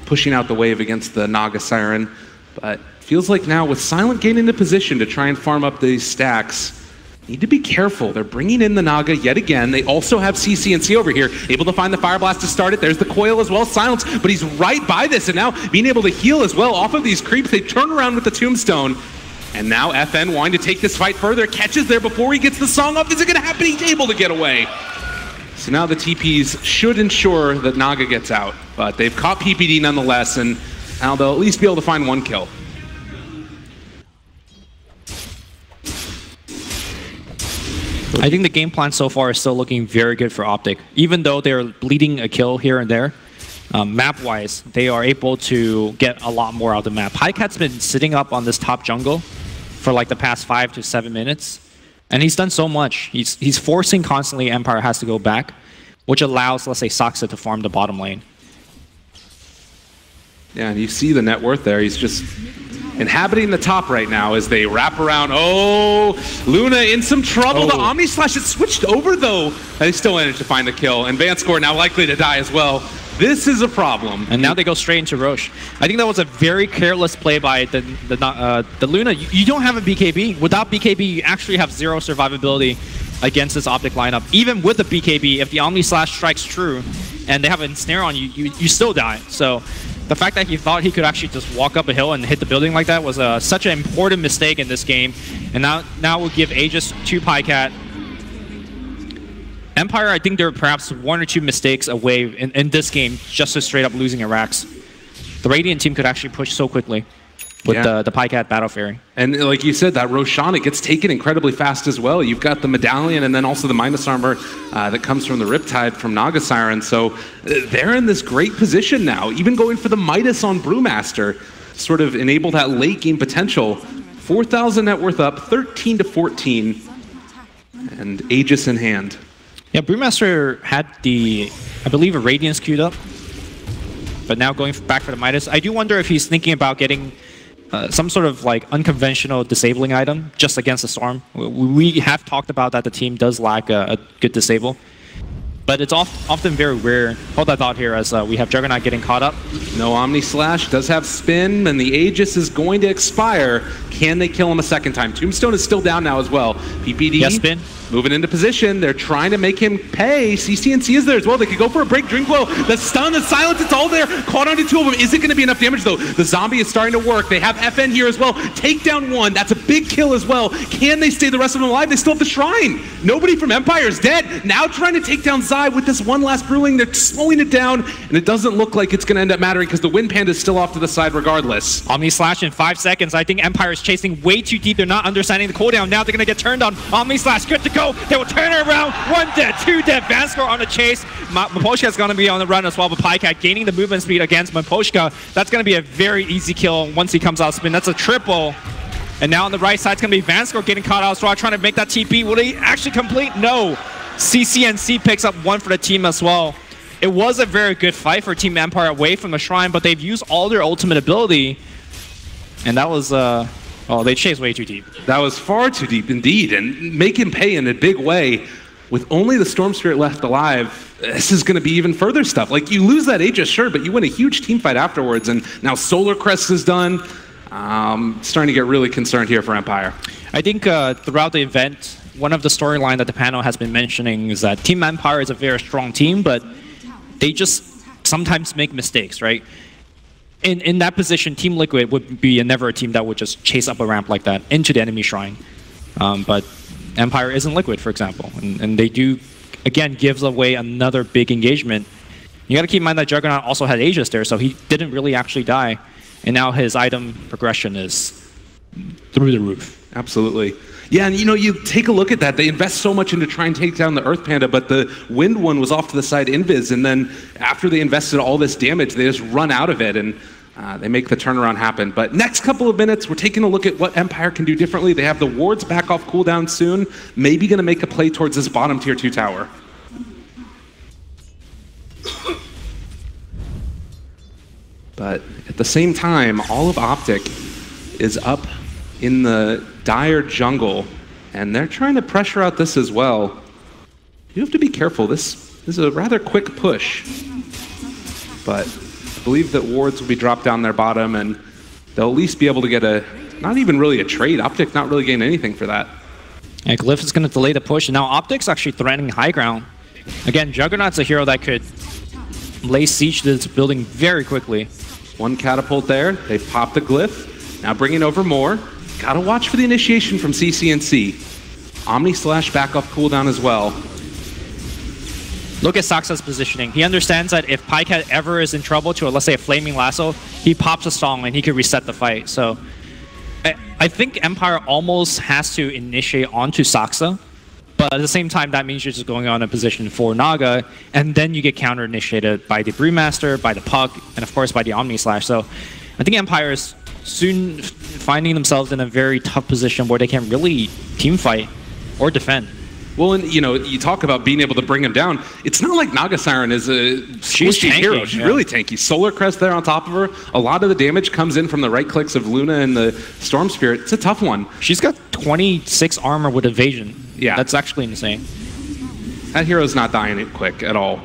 pushing out the wave against the Naga Siren. But feels like now with Silent getting into position to try and farm up these stacks, need to be careful. They're bringing in the Naga yet again. They also have CC&C over here, able to find the Fire Blast to start it. There's the Coil as well, Silence, but he's right by this, and now being able to heal as well off of these creeps. They turn around with the Tombstone, and now FN wanting to take this fight further, catches there before he gets the song up. Is it going to happen? He's able to get away. So now the TPs should ensure that Naga gets out, but they've caught PPD nonetheless, and now they'll at least be able to find one kill. I think the game plan so far is still looking very good for OpTic. Even though they're bleeding a kill here and there, map-wise, they are able to get a lot more out of the map. Pycat's been sitting up on this top jungle for like the past 5 to 7 minutes, and he's done so much. He's forcing constantly Empire has to go back, which allows, let's say, Saksa to farm the bottom lane. Yeah, and you see the net worth there. He's just inhabiting the top right now as they wrap around. Oh, Luna in some trouble. Oh. The Omni Slash, it switched over though. They still managed to find the kill. And Vanscore now likely to die as well. This is a problem. And now they go straight into Roche. I think that was a very careless play by the Luna. You don't have a BKB. Without BKB, you actually have 0 survivability against this OpTic lineup. Even with the BKB, if the Omni Slash strikes true and they have a snare on you, you still die. So the fact that he thought he could actually just walk up a hill and hit the building like that was such an important mistake in this game. And now we'll give Aegis to Pycat. Empire, I think they're perhaps 1 or 2 mistakes away in this game just to straight up losing a Rax. The Radiant team could actually push so quickly with the Pycat Battle Fairy. And like you said, that Roshan, it gets taken incredibly fast as well. You've got the Medallion and then also the Minus Armor that comes from the Riptide from Naga Siren. So they're in this great position now, even going for the Midas on Brewmaster, sort of enable that late game potential. 4,000 net worth up, 13 to 14, and Aegis in hand. Yeah, Brewmaster had I believe, a Radiance queued up, but now going back for the Midas. I do wonder if he's thinking about getting some sort of like unconventional disabling item just against the Storm. We have talked about that the team does lack a good disable. But it's often very rare. Hold that thought here as we have Juggernaut getting caught up. No Omni Slash, does have spin, and the Aegis is going to expire. Can they kill him a second time? Tombstone is still down now as well. PPD Yes, spin. moving into position. They're trying to make him pay. CCNC is there as well. They could go for a break. Drinkwell, the stun, the silence, it's all there. Caught onto two of them. Is it going to be enough damage though? The zombie is starting to work. They have FN here as well. Take down one. That's a big kill as well. Can they stay the rest of them alive? They still have the Shrine. Nobody from Empire is dead. Now trying to take down Zai with this one last Brewing. They're slowing it down, and it doesn't look like it's going to end up mattering because the Wind Panda is still off to the side regardless. Omni Slash in 5 seconds. I think Empire is chasing way too deep. They're not understanding the cooldown. Now they're going to get turned on. Omni Slash, good to go. They will turn it around. 1 dead, 2 dead. Vanscore on the chase. Miposhka is going to be on the run as well, but Pycat gaining the movement speed against Miposhka. That's going to be a very easy kill once he comes out spin. That's a triple. And now on the right side, it's going to be Vanscore getting caught out as well, trying to make that TP. Will he actually complete? No. CCNC picks up 1 for the team as well. It was a very good fight for Team Empire away from the Shrine, but they've used all their ultimate ability. And that was, oh, they chased way too deep. That was far too deep indeed, and make him pay in a big way. With only the Storm Spirit left alive, this is going to be even further stuff. Like, you lose that Aegis, sure, but you win a huge team fight afterwards, and now Solar Crest is done. Starting to get really concerned here for Empire. I think throughout the event, one of the storyline that the panel has been mentioning is that Team Empire is a very strong team, but they just sometimes make mistakes, right? In that position, Team Liquid would be never a team that would just chase up a ramp like that into the enemy shrine. But Empire isn't Liquid, for example, and they do, again, gives away another big engagement. You got to keep in mind that Juggernaut also had Aegis there, so he didn't really actually die. And now his item progression is through the roof. Absolutely. Yeah, and you know, you take a look at that. They invest so much into trying to take down the Earth Panda, but the Wind one was off to the side invis, and then after they invested all this damage, they just run out of it, and they make the turnaround happen. But next couple of minutes, we're taking a look at what Empire can do differently. They have the wards back off cooldown soon, maybe going to make a play towards this bottom tier 2 tower. But at the same time, all of OpTic is up in the dire jungle, and they're trying to pressure out this as well. You have to be careful. This is a rather quick push. But I believe that wards will be dropped down their bottom, and they'll at least be able to get a, not even really a trade. OpTic not really getting anything for that. And Glyph is going to delay the push, and now OpTic's actually threatening high ground. Again, Juggernaut's a hero that could lay siege to this building very quickly. One catapult there. They've popped the Glyph. Now bringing over more. Gotta watch for the initiation from CCNC. Omni Slash back off cooldown as well. Look at Saksa's positioning. He understands that if Pycat ever is in trouble to, let's say, a Flaming Lasso, he pops a song and he could reset the fight. So I think Empire almost has to initiate onto Saksa, but at the same time, that means you're just going on a position for Naga, and then you get counter-initiated by the Brewmaster, by the Puck, and of course by the Omni Slash. So I think Empire is soon finding themselves in a very tough position where they can't really team fight or defend. Well, and you know, you talk about being able to bring him down. It's not like Naga Siren is a squishy hero. She's really tanky. Solar Crest there on top of her. A lot of the damage comes in from the right clicks of Luna and the Storm Spirit. It's a tough one. She's got 26 armor with evasion. Yeah. That's actually insane. That hero's not dying quick at all.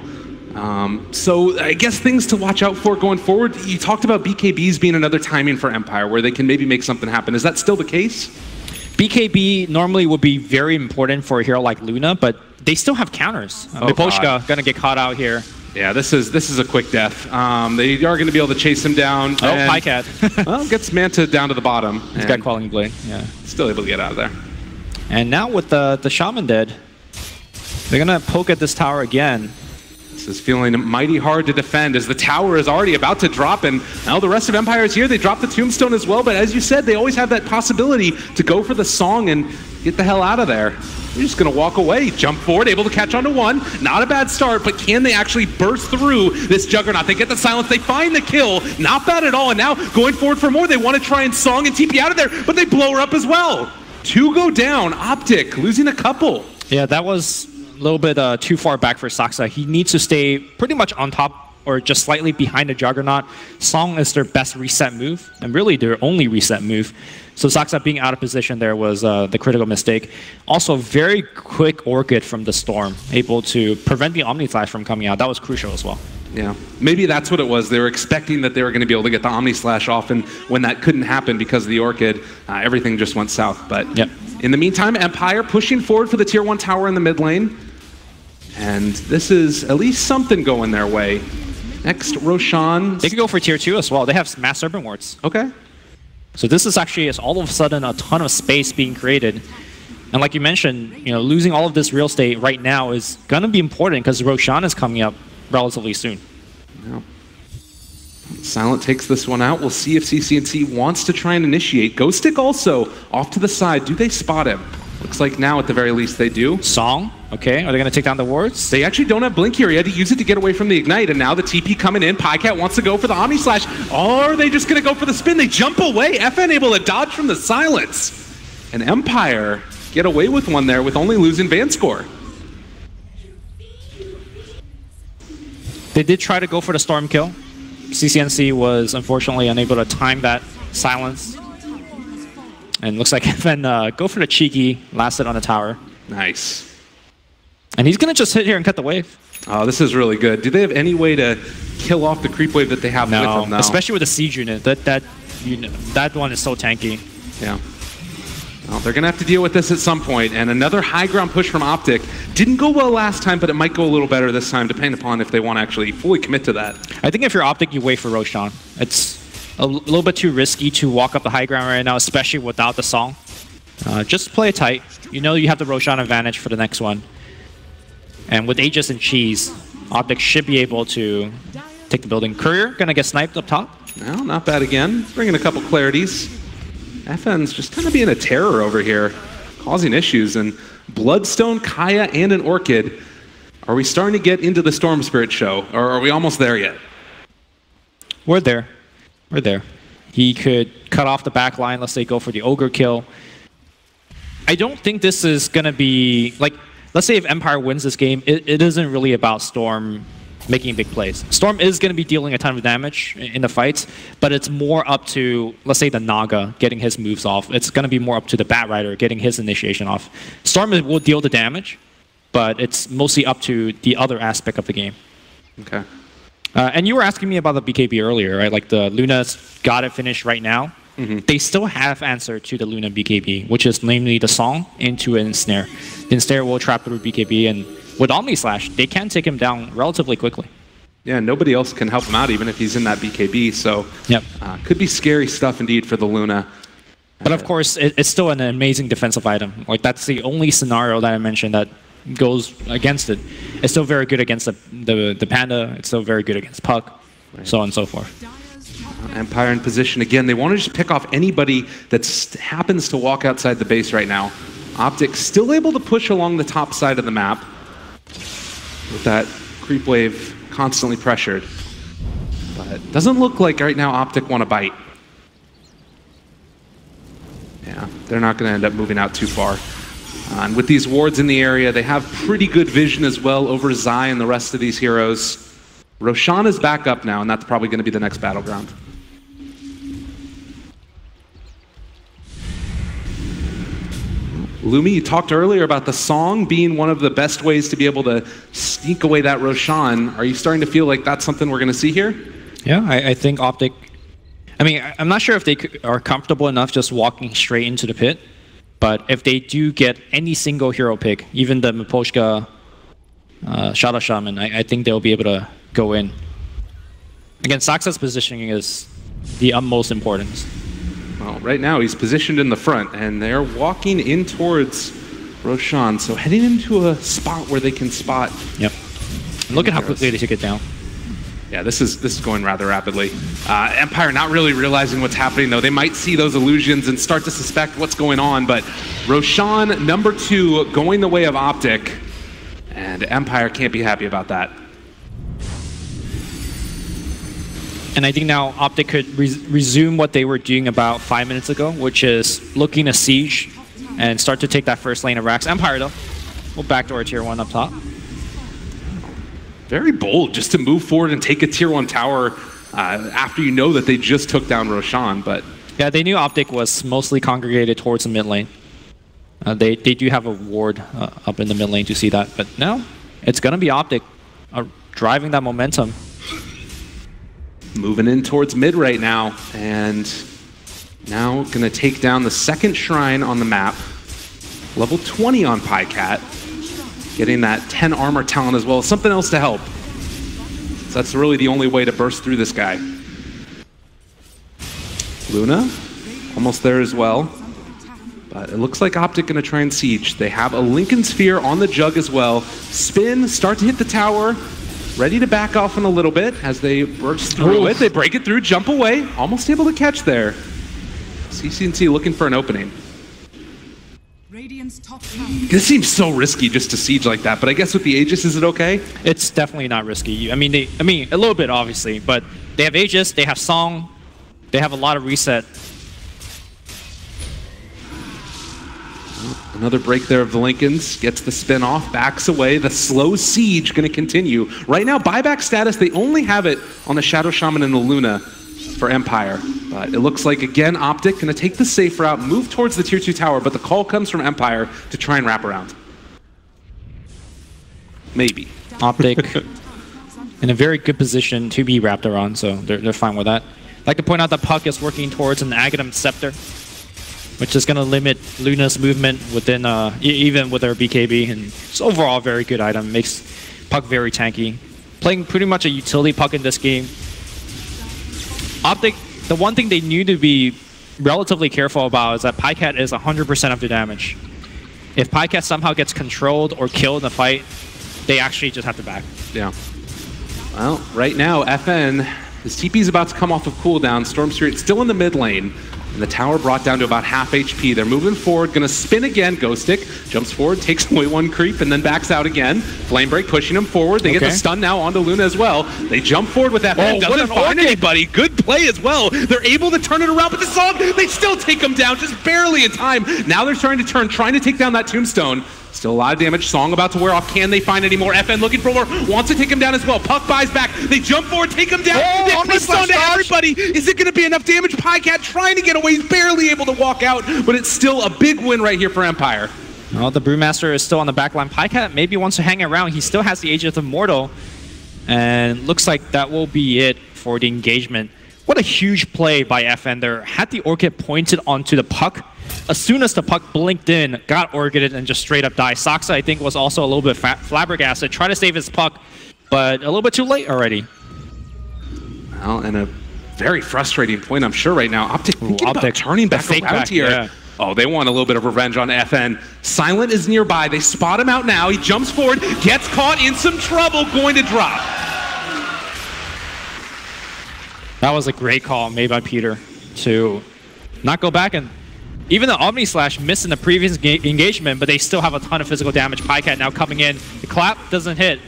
So I guess things to watch out for going forward. You talked about BKBs being another timing for Empire where they can maybe make something happen. Is that still the case? BKB normally would be very important for a hero like Luna, but they still have counters. Miposhka gonna get caught out here. Yeah, this is a quick death. They are going to be able to chase him down. Oh, Pycat. Well, gets Manta down to the bottom. He's got Quelling Blade. Yeah. Still able to get out of there. And now with the Shaman dead, they're gonna poke at this tower again. This is feeling mighty hard to defend as the tower is already about to drop, and now the rest of Empire is here. They drop the Tombstone as well, but as you said, they always have that possibility to go for the song and get the hell out of there. They're just going to walk away, jump forward, able to catch onto one. Not a bad start, but can they actually burst through this Juggernaut? They get the silence, they find the kill. Not bad at all, and now going forward for more. They want to try and song and TP out of there, but they blow her up as well. 2 go down. OpTic losing a couple. Yeah, that was a little bit too far back for Saksa. He needs to stay pretty much on top or just slightly behind the Juggernaut, Song is their best reset move, and really their only reset move. So Saksa being out of position there was the critical mistake. Also, very quick Orchid from the Storm, able to prevent the Omni Slash from coming out. That was crucial as well. Yeah, maybe that's what it was. They were expecting that they were going to be able to get the Omni Slash off, and when that couldn't happen because of the Orchid, everything just went south. But in the meantime, Empire pushing forward for the Tier 1 tower in the mid lane. And this is at least something going their way. Next, Roshan. They could go for Tier 2 as well. They have Mass Serpent Wards. Okay. So this is actually all of a sudden a ton of space being created. And like you mentioned, losing all of this real estate right now is going to be important because Roshan is coming up relatively soon. Yeah. Silent takes this one out. We'll see if CCNC wants to try and initiate. Ghostic also off to the side. Do they spot him? Looks like now at the very least they do. Song, okay. Are they going to take down the wards? They actually don't have Blink here. He had to use it to get away from the Ignite, and now the TP coming in. Pycat wants to go for the Omni Slash. Or are they just going to go for the spin? They jump away. FN able to dodge from the silence. And Empire get away with one there with only losing Van score. They did try to go for the Storm kill. CCNC was unfortunately unable to time that silence. And looks like FN go for the cheeky last hit on the tower. Nice. And he's going to just hit here and cut the wave. Oh, this is really good. Do they have any way to kill off the creep wave that they have with them now? Especially with the siege unit. That one is so tanky. Yeah. Well, they're going to have to deal with this at some point. And another high ground push from OpTic. Didn't go well last time, but it might go a little better this time, depending upon if they want to actually fully commit to that. I think if you're OpTic, you wait for Roshan. It's a little bit too risky to walk up the high ground right now, especially without the Song. Just play it tight. You know you have the Roshan advantage for the next one. And with Aegis and Cheese, OpTic should be able to take the building. Courier gonna get sniped up top. No, not bad again. Bringing a couple clarities. FN's just kind of being a terror over here, causing issues. And Bloodstone, Kaya, and an Orchid. Are we starting to get into the Storm Spirit show, or are we almost there yet? We're there. We're there. He could cut off the back line. Let's say go for the Ogre kill. I don't think this is going to be... like, let's say if Empire wins this game, it isn't really about Storm making big plays. Storm is going to be dealing a ton of damage in the fights, but it's more up to, let's say, the Naga getting his moves off. It's going to be more up to the Bat Rider getting his initiation off. Storm will deal the damage, but it's mostly up to the other aspect of the game. Okay. And you were asking me about the BKB earlier, right? Like the Luna's got it finished right now. They still have answer to the Luna BKB, which is namely the Song into an Ensnare. The Ensnare will trap through BKB, and with Omni Slash, they can take him down relatively quickly. Yeah, nobody else can help him out even if he's in that BKB, so could be scary stuff indeed for the Luna. But of course, it's still an amazing defensive item. Like that's the only scenario that I mentioned that goes against it. It's still very good against the Panda. It's still very good against Puck, so on and so forth. Empire in position again. They want to just pick off anybody that happens to walk outside the base right now. OpTic still able to push along the top side of the map with that creep wave constantly pressured. But doesn't look like right now OpTic want to bite. Yeah, they're not going to end up moving out too far. And with these wards in the area, they have pretty good vision as well over Zai and the rest of these heroes. Roshan is back up now, and that's probably going to be the next battleground. Lumi, you talked earlier about the Song being one of the best ways to be able to sneak away that Roshan. Are you starting to feel like that's something we're going to see here? Yeah, I think OpTic... I mean, I'm not sure if they are comfortable enough just walking straight into the pit, but if they do get any single hero pick, even the Miposhka Shadow Shaman, I think they'll be able to go in. Again, Saksa's positioning is the utmost importance. Well, right now he's positioned in the front, and they're walking in towards Roshan, so heading into a spot where they can spot. Yep. And look at how quickly they took it down. Yeah, this is going rather rapidly. Empire not really realizing what's happening, though. They might see those illusions and start to suspect what's going on, but Roshan, #2, going the way of OpTic, and Empire can't be happy about that. And I think now OpTic could resume what they were doing about 5 minutes ago, which is looking to siege and start to take that first lane of racks. Empire, though, will backdoor tier 1 up top. Very bold just to move forward and take a tier 1 tower after you know that they just took down Roshan, but... Yeah, they knew OpTic was mostly congregated towards the mid lane. They do have a ward up in the mid lane to see that, but no, it's going to be OpTic driving that momentum. Moving in towards mid right now, and now going to take down the second shrine on the map. Level 20 on Pycat. Getting that 10 armor talent as well. Something else to help. So that's really the only way to burst through this guy. Luna, almost there as well. But it looks like OpTic going to try and siege. They have a Lincoln Sphere on the Jug as well. Spin, start to hit the tower. Ready to back off in a little bit as they burst through it. They break it through, jump away. Almost able to catch there. CCNC looking for an opening. This seems so risky just to siege like that, but I guess with the Aegis, is it okay? It's definitely not risky. I mean, a little bit, obviously, but they have Aegis, they have Song, they have a lot of reset. Another break there of the Lincolns, gets the spin off, backs away. The slow siege going to continue. Right now, buyback status, they only have it on the Shadow Shaman and the Luna for Empire. But it looks like, again, OpTic going to take the safe route, move towards the tier 2 tower, but the call comes from Empire to try and wrap around. Maybe. OpTic in a very good position to be wrapped around, so they're fine with that. I'd like to point out that Puck is working towards an Aghanim Scepter, which is going to limit Luna's movement within, even with her BKB, and it's overall a very good item. Makes Puck very tanky. Playing pretty much a utility Puck in this game. OpTic, the one thing they need to be relatively careful about is that Pycat is 100% of the damage. If Pycat somehow gets controlled or killed in the fight, they actually just have to back. Yeah. Well, right now, FN, his TP is about to come off of cooldown. Storm Spirit still in the mid lane. And the tower brought down to about half HP. They're moving forward, gonna spin again. Ghost Stick jumps forward, takes away one creep, and then backs out again. Flame Break pushing him forward. They get the stun now onto Luna as well. They jump forward with that. Doesn't find anybody. Good play as well. They're able to turn it around, but the Song, they still take him down, just barely in time. Now they're trying to take down that Tombstone. Still a lot of damage. Song about to wear off. Can they find any more? FN looking for more. Wants to take him down as well. Puck buys back. They jump forward, take him down. They press on to everybody. Is it going to be enough damage? Pycat trying to get away. He's barely able to walk out, but it's still a big win right here for Empire. Well, the Brewmaster is still on the backline. Pycat maybe wants to hang around. He still has the Aegis of Immortal. And looks like that will be it for the engagement. What a huge play by FN there. Had the Orchid pointed onto the Puck. As soon as the Puck blinked in, got Orchided and just straight up died. Saksa, I think, was also a little bit flabbergasted. Tried to save his Puck, but a little bit too late already. Well, and a very frustrating point, I'm sure, right now. OpTic thinking about turning back around here. Yeah. Oh, they want a little bit of revenge on FN. Silent is nearby. They spot him out now. He jumps forward, gets caught in some trouble, going to drop. That was a great call made by Peter to not go back, and even the Omni Slash missed in the previous engagement, but they still have a ton of physical damage. Pycat now coming in. The clap doesn't hit.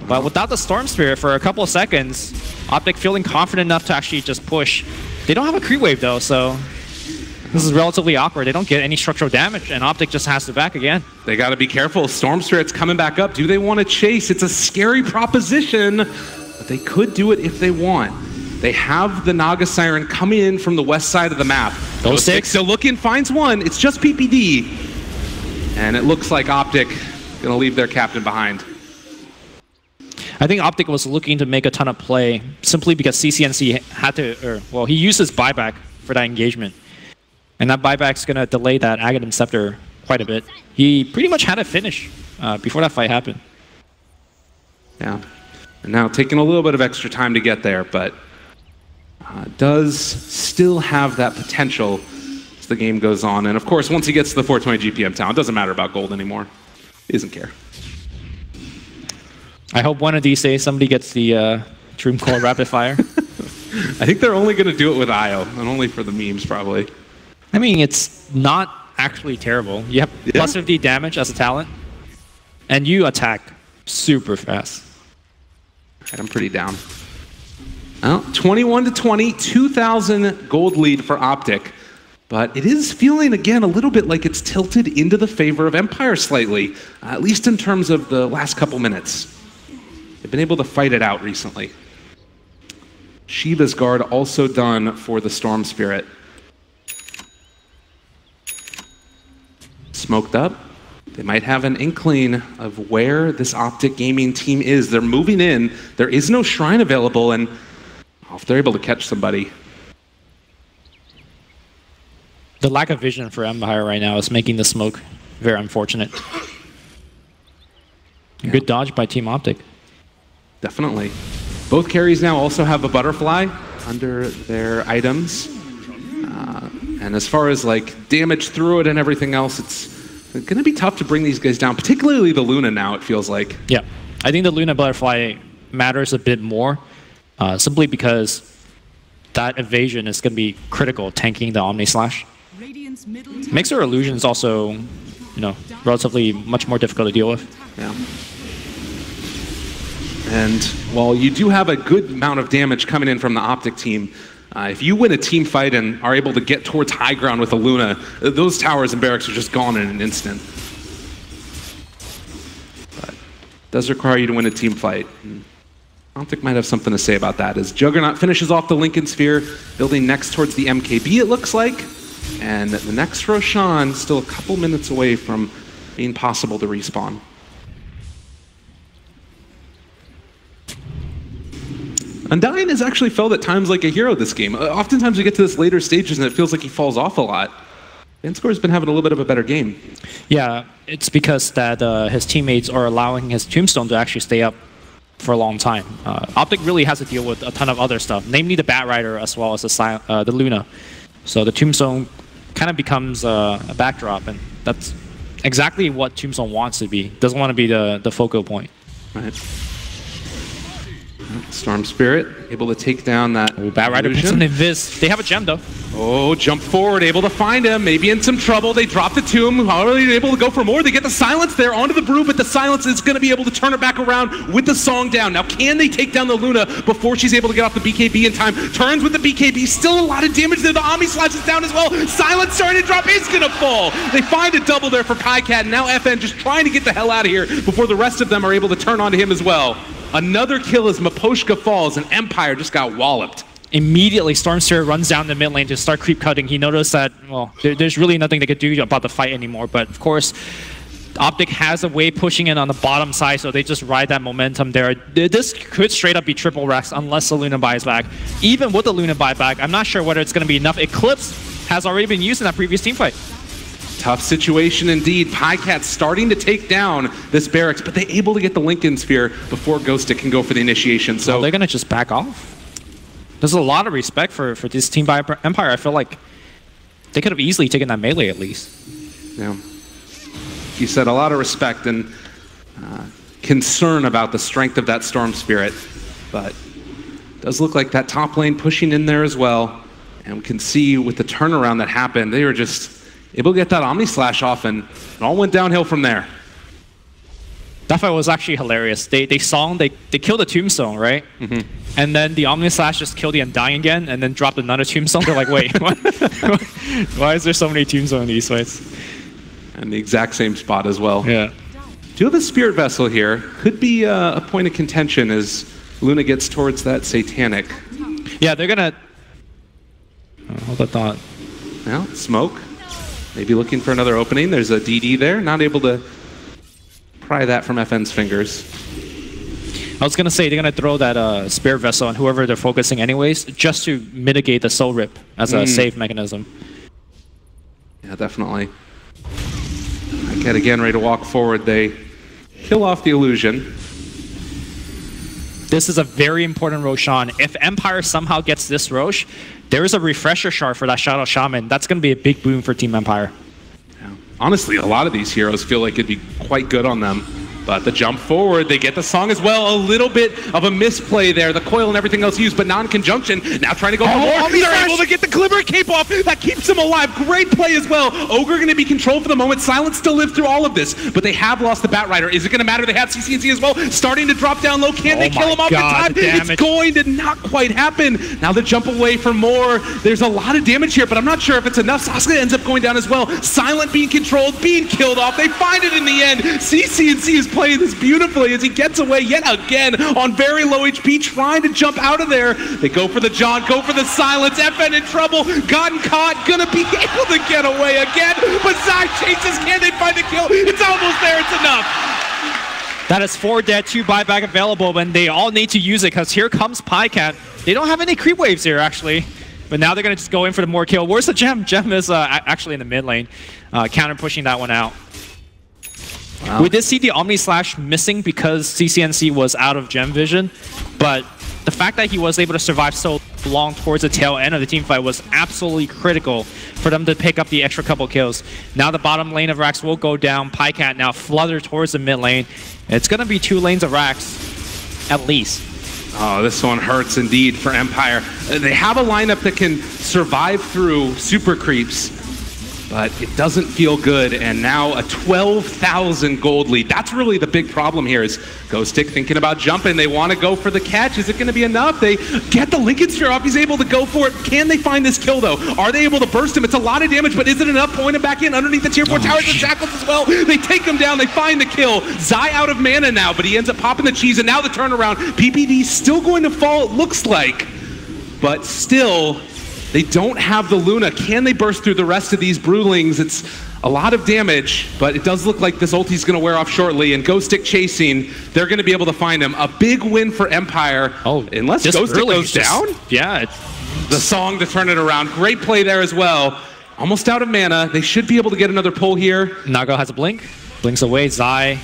But without the Storm Spirit for a couple of seconds, OpTic feeling confident enough to actually just push. They don't have a creep wave though, so this is relatively awkward. They don't get any structural damage, and OpTic just has to back again. They got to be careful. Storm Spirit's coming back up. Do they want to chase? It's a scary proposition, but they could do it if they want. They have the Naga Siren coming in from the west side of the map. Ghost Stick still looking, finds one. It's just PPD. And it looks like OpTic going to leave their captain behind. I think OpTic was looking to make a ton of play simply because CCNC had to, well, he used his buyback for that engagement. And that buyback's going to delay that Aghanim Scepter quite a bit. He pretty much had it finish before that fight happened. Yeah. And now taking a little bit of extra time to get there, but does still have that potential as the game goes on. And of course, once he gets to the 420 GPM town, it doesn't matter about gold anymore. He doesn't care. I hope one of these days somebody gets the Dream Core Rapid Fire. I think they're only going to do it with IO, and only for the memes, probably. I mean, it's not actually terrible. You have plus 50 damage as a talent, and you attack super fast. Right, I'm pretty down. Well, 21-20, 2,000 gold lead for OpTic. But it is feeling, again, a little bit like it's tilted into the favor of Empire slightly, at least in terms of the last couple minutes. They've been able to fight it out recently. Shiva's guard also done for the Storm Spirit. Smoked up. They might have an inkling of where this OpTic gaming team is. They're moving in. There is no shrine available, and if they're able to catch somebody. The lack of vision for Empire right now is making the smoke very unfortunate. Yeah. Good dodge by Team OpTic. Definitely. Both carries now also have a butterfly under their items. And as far as like damage through it and everything else, it's going to be tough to bring these guys down, particularly the Luna now, it feels like. Yeah, I think the Luna butterfly matters a bit more, simply because that evasion is going to be critical, tanking the Omni Slash. Mixer illusion is also, you know, relatively much more difficult to deal with. Yeah. And while you do have a good amount of damage coming in from the OpTic team, if you win a team fight and are able to get towards high ground with a Luna, those towers and barracks are just gone in an instant. But it does require you to win a team fight. OpTic might have something to say about that, as Juggernaut finishes off the Lincoln Sphere, building next towards the MKB, it looks like. And the next Roshan still a couple minutes away from being possible to respawn. Undying has actually felt at times like a hero this game. Oftentimes we get to this later stages and it feels like he falls off a lot. Vanscore's been having a little bit of a better game. Yeah, it's because that his teammates are allowing his Tombstone to actually stay up for a long time. OpTic really has to deal with a ton of other stuff, namely the Bat Rider as well as the Luna. So the Tombstone kind of becomes a backdrop, and that's exactly what Tombstone wants to be. Doesn't want to be the focal point. Right. Storm Spirit able to take down that Bat Rider puts an invis. They have a gem though. Oh, jump forward, able to find him. Maybe in some trouble. They drop the tomb. How are they able to go for more? They get the silence there onto the brew, but the silence is going to be able to turn it back around with the song down. Now, can they take down the Luna before she's able to get off the BKB in time? Turns with the BKB. Still a lot of damage there. The Omni Slash is down as well. Silence starting to drop. Is going to fall. They find a double there for KaiCat. And now FN just trying to get the hell out of here before the rest of them are able to turn onto him as well. Another kill as Maposhka falls, and Empire just got walloped. Immediately, Stormster runs down the mid lane to start creep cutting. He noticed that, well, there's really nothing they could do about the fight anymore. But of course, OpTic has a way pushing in on the bottom side, so they just ride that momentum there. This could straight up be triple Rex unless the Luna buys back. Even with the Luna buyback, I'm not sure whether it's going to be enough. Eclipse has already been used in that previous team fight. Tough situation indeed. KaiCat starting to take down this barracks, but they able to get the Lincoln Sphere before Ghostic can go for the initiation. So they're going to just back off. There's a lot of respect for this team by Empire. I feel like they could have easily taken that melee at least. Yeah. You said a lot of respect and concern about the strength of that Storm Spirit, but it does look like that top lane pushing in there as well. And we can see with the turnaround that happened, they were just able to get that Omni Slash off, and it all went downhill from there. That fight was actually hilarious. They killed the Tombstone, right? Mm-hmm. And then the Omni Slash just killed the Undying again, and then dropped another Tombstone. They're like, wait, what? Why is there so many Tombstones in these fights? And the exact same spot as well. Yeah. Do have a Spirit Vessel here. Could be a point of contention as Luna gets towards that Satanic. Yeah, they're gonna... hold that thought. Well, smoke. Maybe looking for another opening. There's a DD there. Not able to pry that from FN's fingers. I was going to say they're going to throw that Spirit Vessel on whoever they're focusing anyways, just to mitigate the Soul Rip as a save mechanism. Yeah, definitely. KaiCat again ready to walk forward. They kill off the illusion. This is a very important Roshan. If Empire somehow gets this Rosh, there is a refresher shard for that Shadow Shaman. That's going to be a big boon for Team Empire. Yeah. Honestly, a lot of these heroes feel like it'd be quite good on them. But the jump forward, they get the song as well. A little bit of a misplay there. The coil and everything else used, but not in conjunction. Now trying to go for more. They're able to get the Glimmer Cape off. That keeps him alive. Great play as well. Ogre going to be controlled for the moment. Silence still lives through all of this, but they have lost the Bat Rider. Is it going to matter? They have CCNC as well. Starting to drop down low. Can they kill him off in time? It's going to not quite happen. Now the jump away for more. There's a lot of damage here, but I'm not sure if it's enough. Sasuke ends up going down as well. Silent being controlled, being killed off. They find it in the end. CCNC is playing this beautifully as he gets away yet again on very low HP, trying to jump out of there. They go for the John, go for the silence. FN in trouble, gotten caught, gonna be able to get away again. But Zai chases, can they find the kill? It's almost there, it's enough. That is 4 dead, 2 buyback available, and they all need to use it because here comes PyCat. They don't have any creep waves here, actually. But now they're going to just go in for the more kill. Where's the Gem? Gem is actually in the mid lane, counter pushing that one out. Wow. We did see the Omni Slash missing because CCNC was out of Gem vision, but the fact that he was able to survive so long towards the tail end of the team fight was absolutely critical for them to pick up the extra couple kills. Now the bottom lane of Rax will go down. PyCat now flutter towards the mid lane. It's going to be 2 lanes of Rax, at least. Oh, this one hurts indeed for Empire. They have a lineup that can survive through super creeps, but it doesn't feel good. And now a 12,000 gold lead. That's really the big problem here is OpTic thinking about jumping. They want to go for the catch. Is it going to be enough? They get the Lincoln Sphere off. He's able to go for it. Can they find this kill, though? Are they able to burst him? It's a lot of damage, but is it enough? Point him back in underneath the tier 4 towers and shackles as well. They take him down. They find the kill. Zai out of mana now, but he ends up popping the cheese, and now the turnaround. PPD still going to fall, it looks like, but still, they don't have the Luna. Can they burst through the rest of these Broodlings? It's a lot of damage, but it does look like this ulti's going to wear off shortly, and OpTic chasing, they're going to be able to find him. A big win for Empire, unless OpTic goes down. Yeah. The song to turn it around. Great play there as well. Almost out of mana. They should be able to get another pull here. Nago has a blink. Blinks away. Zai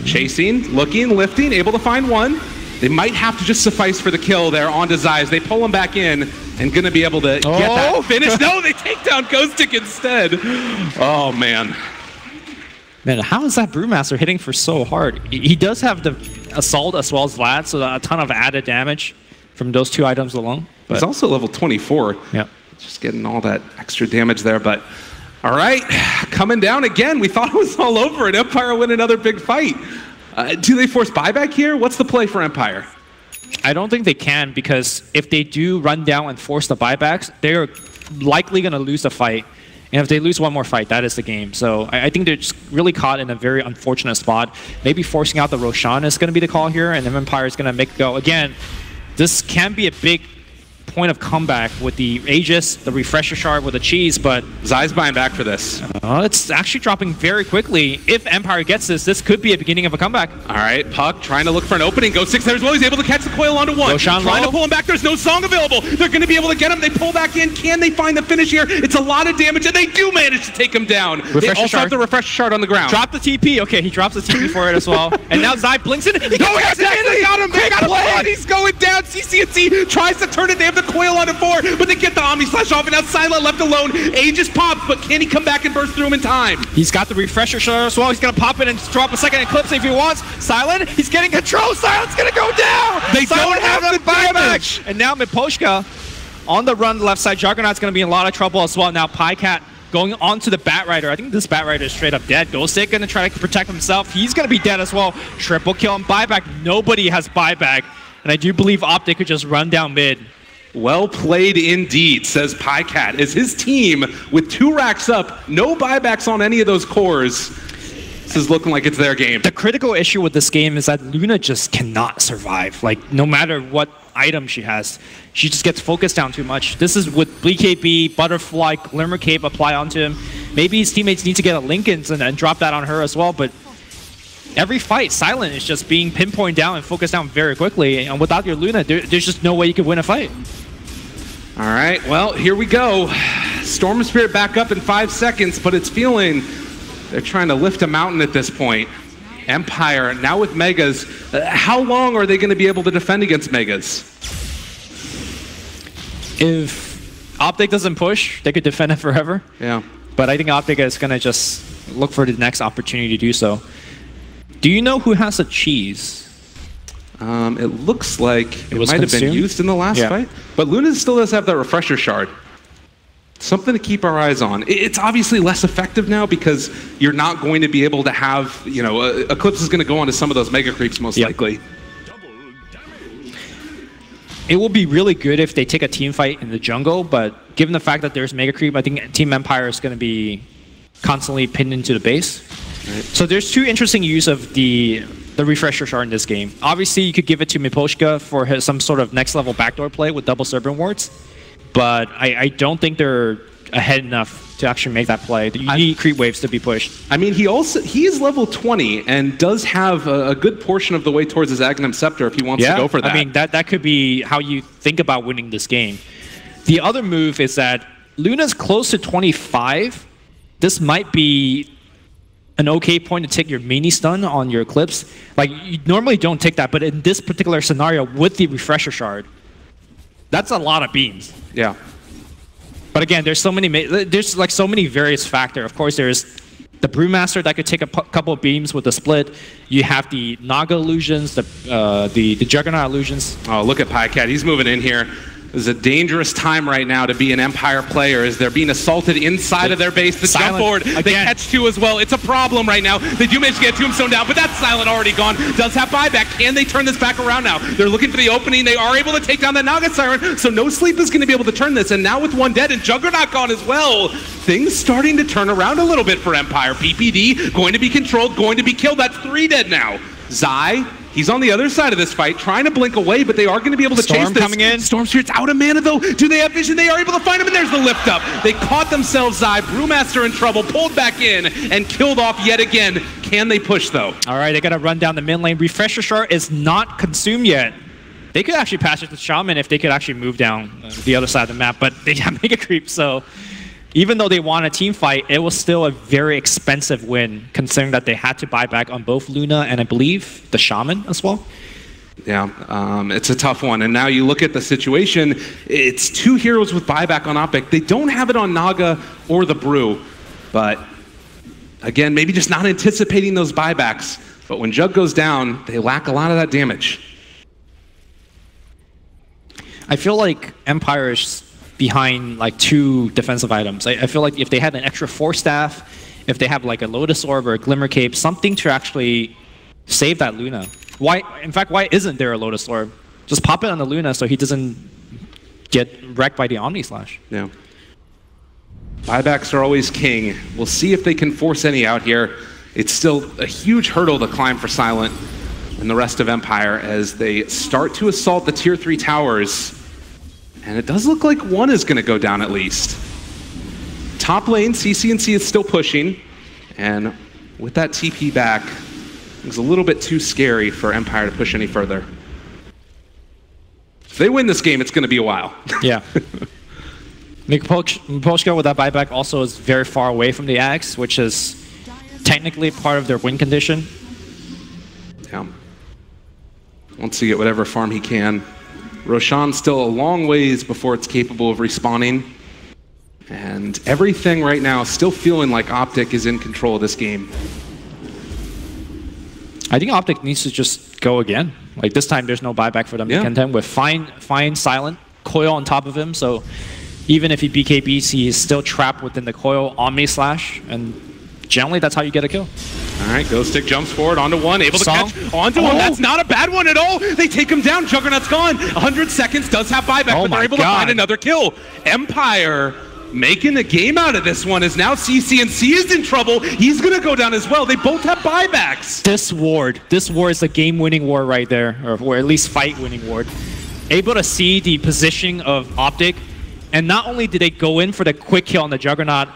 chasing, looking, lifting, able to find one. They might have to just suffice for the kill there onto Zai as they pull him back in and going to be able to get that finish. No, they take down OpTic instead. Oh, man. Man, how is that Brewmaster hitting for so hard? He does have the Assault as well as Vlad, so a ton of added damage from those 2 items alone. But he's also level 24. Yeah. Just getting all that extra damage there, but all right, coming down again. We thought it was all over and Empire win another big fight. Do they force buyback here? What's the play for Empire? I don't think they can, because if they do run down and force the buybacks, they're likely going to lose the fight. And if they lose one more fight, that is the game. So I think they're just really caught in a very unfortunate spot. Maybe forcing out the Roshan is going to be the call here, and then Empire is going to make it go. Again, this can be a big point of comeback with the Aegis, the Refresher Shard with the cheese, but Zai's buying back for this. It's actually dropping very quickly. If Empire gets this could be a beginning of a comeback. All right, Puck trying to look for an opening. GO6 there as well. He's able to catch the coil onto one. Roshan trying to pull him back. There's no song available. They're going to be able to get him. They pull back in. Can they find the finish here? It's a lot of damage, and they do manage to take him down. They also have the Refresher Shard on the ground. Drop the TP. Okay, he drops the TP for it as well. And now Zai blinks it. He they got him. They got him. He's going down. CCNC tries to turn it. They have the coil onto 4. But they get the Omni Slash off, and now Silent left alone. Aegis pops, but can he come back and burst through him in time? He's got the Refresher Shard as well. He's going to pop it and drop a second Eclipse if he wants. Silent, he's getting control. Silent's going to go down. They don't have the buyback. And now Miposhka on the run left side. Juggernaut's going to be in a lot of trouble as well. Now PyCat going on to the Batrider. I think this Batrider is straight up dead. OpTic going to try to protect himself. He's going to be dead as well. Triple kill and buyback. Nobody has buyback. And I do believe OpTic could just run down mid. Well played indeed, says PyCat. As his team, with 2 racks up, no buybacks on any of those cores, this is looking like it's their game. The critical issue with this game is that Luna just cannot survive. Like, no matter what item she has, she just gets focused down too much. This is with BKB, Butterfly, Glimmer Cape apply onto him. Maybe his teammates need to get a Lincoln's and drop that on her as well, but every fight, Silent is just being pinpointed down and focused down very quickly. And without your Luna, there's just no way you could win a fight. All right, well, here we go. Storm Spirit back up in 5 seconds, but it's feeling they're trying to lift a mountain at this point. Empire, now with Megas. How long are they going to be able to defend against Megas? If OpTic doesn't push, they could defend it forever. Yeah. But I think OpTic is going to just look for the next opportunity to do so. Do you know who has a cheese? It looks like it might have been consumed? used in the last fight. But Luna still does have that Refresher Shard. Something to keep our eyes on. It's obviously less effective now because you're not going to be able to have, you know, Eclipse is going to go onto some of those Mega Creeps most likely. It will be really good if they take a team fight in the jungle, but given the fact that there's Mega Creep, I think Team Empire is going to be constantly pinned into the base. So there's two interesting use of the refresher shard in this game. Obviously, you could give it to Miposhka for some sort of next level backdoor play with double serpent wards, but I don't think they're ahead enough to actually make that play. You need creep waves to be pushed. I mean, he is level 20 and does have a good portion of the way towards his Agnum Scepter if he wants to go for that. I mean, that could be how you think about winning this game. The other move is that Luna's close to 25. This might be an okay point to take your mini stun on your Eclipse. Like, you normally don't take that, but in this particular scenario with the refresher shard, that's a lot of beams. Yeah. But again, there's so many various factors. Of course, there's the Brewmaster that could take a couple of beams with the split. You have the Naga illusions, the Juggernaut illusions. Oh, look at Pycat. He's moving in here. This is a dangerous time right now to be an Empire player as they're being assaulted inside of their base. The jump forward, they catch two as well. It's a problem right now. They do manage to get Tombstone down, but that's Silent already gone. Does have buyback. Can they turn this back around now? They're looking for the opening. They are able to take down that Naga Siren, so No Sleep is going to be able to turn this. And now with one dead and Juggernaut gone as well, things starting to turn around a little bit for Empire. PPD going to be controlled, going to be killed. That's 3 dead now. Zai, he's on the other side of this fight, trying to blink away, but they are going to be able to chase this. Coming in. Storm Spirit's out of mana, though. Do they have vision? They are able to find him, and there's the lift up. They caught themselves, Zai. Brewmaster in trouble, pulled back in, and killed off yet again. Can they push, though? All right, they got to run down the mid lane. Refresher Shard is not consumed yet. They could actually pass it to Shaman if they could actually move down the other side of the map, but they have Mega Creep, so even though they won a team fight, it was still a very expensive win, considering that they had to buy back on both Luna and I believe the Shaman as well. Yeah, it's a tough one. And now you look at the situation, it's 2 heroes with buyback on OpTic. They don't have it on Naga or the Brew, but again, maybe just not anticipating those buybacks. But when Jug goes down, they lack a lot of that damage. I feel like Empire is behind like 2 defensive items. I feel like if they had an extra Force Staff, if they have like a Lotus Orb or a Glimmer Cape, something to actually save that Luna. Why? In fact, why isn't there a Lotus Orb? Just pop it on the Luna so he doesn't get wrecked by the Omni Slash. Yeah. Buybacks are always king. We'll see if they can force any out here. It's still a huge hurdle to climb for Silent and the rest of Empire as they start to assault the tier 3 towers. And it does look like one is going to go down at least. Top lane, CCNC is still pushing. And with that TP back, it's a little bit too scary for Empire to push any further. If they win this game, it's going to be a while. Yeah. Miposhka with that buyback also is very far away from the Axe, which is technically part of their win condition. Yeah. Wants to get whatever farm he can. Roshan's still a long ways before it's capable of respawning. And everything right now still feeling like OpTic is in control of this game. I think OpTic needs to just go again. Like this time there's no buyback for them to contend with. Fine Silent, Coil on top of him, so even if he BKBs, he is still trapped within the Coil Omni Slash, and generally that's how you get a kill. All right, Ghostic jumps forward onto one, able to catch onto one. That's not a bad one at all. They take him down. Juggernaut's gone. 100 seconds, does have buyback, but they're able to find another kill. Empire making a game out of this one as now CCNC is in trouble. He's going to go down as well. They both have buybacks. This ward is a game-winning ward right there, or at least fight-winning ward. Able to see the positioning of OpTic, and not only did they go in for the quick kill on the Juggernaut,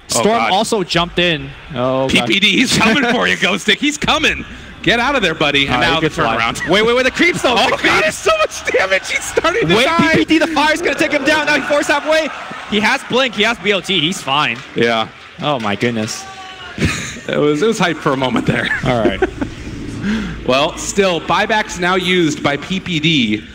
Storm also jumped in. Oh, PPD, he's coming for you, Ghostic. He's coming. Get out of there, buddy. And now the turnaround. Wait, the creeps though. Oh, God, there's so much damage. He's starting to die. PPD, the fire's going to take him down. Now he forced halfway. He has Blink. He has BOT. He's fine. Yeah. Oh, my goodness. It was hype for a moment there. All right. Well, still, buybacks now used by PPD.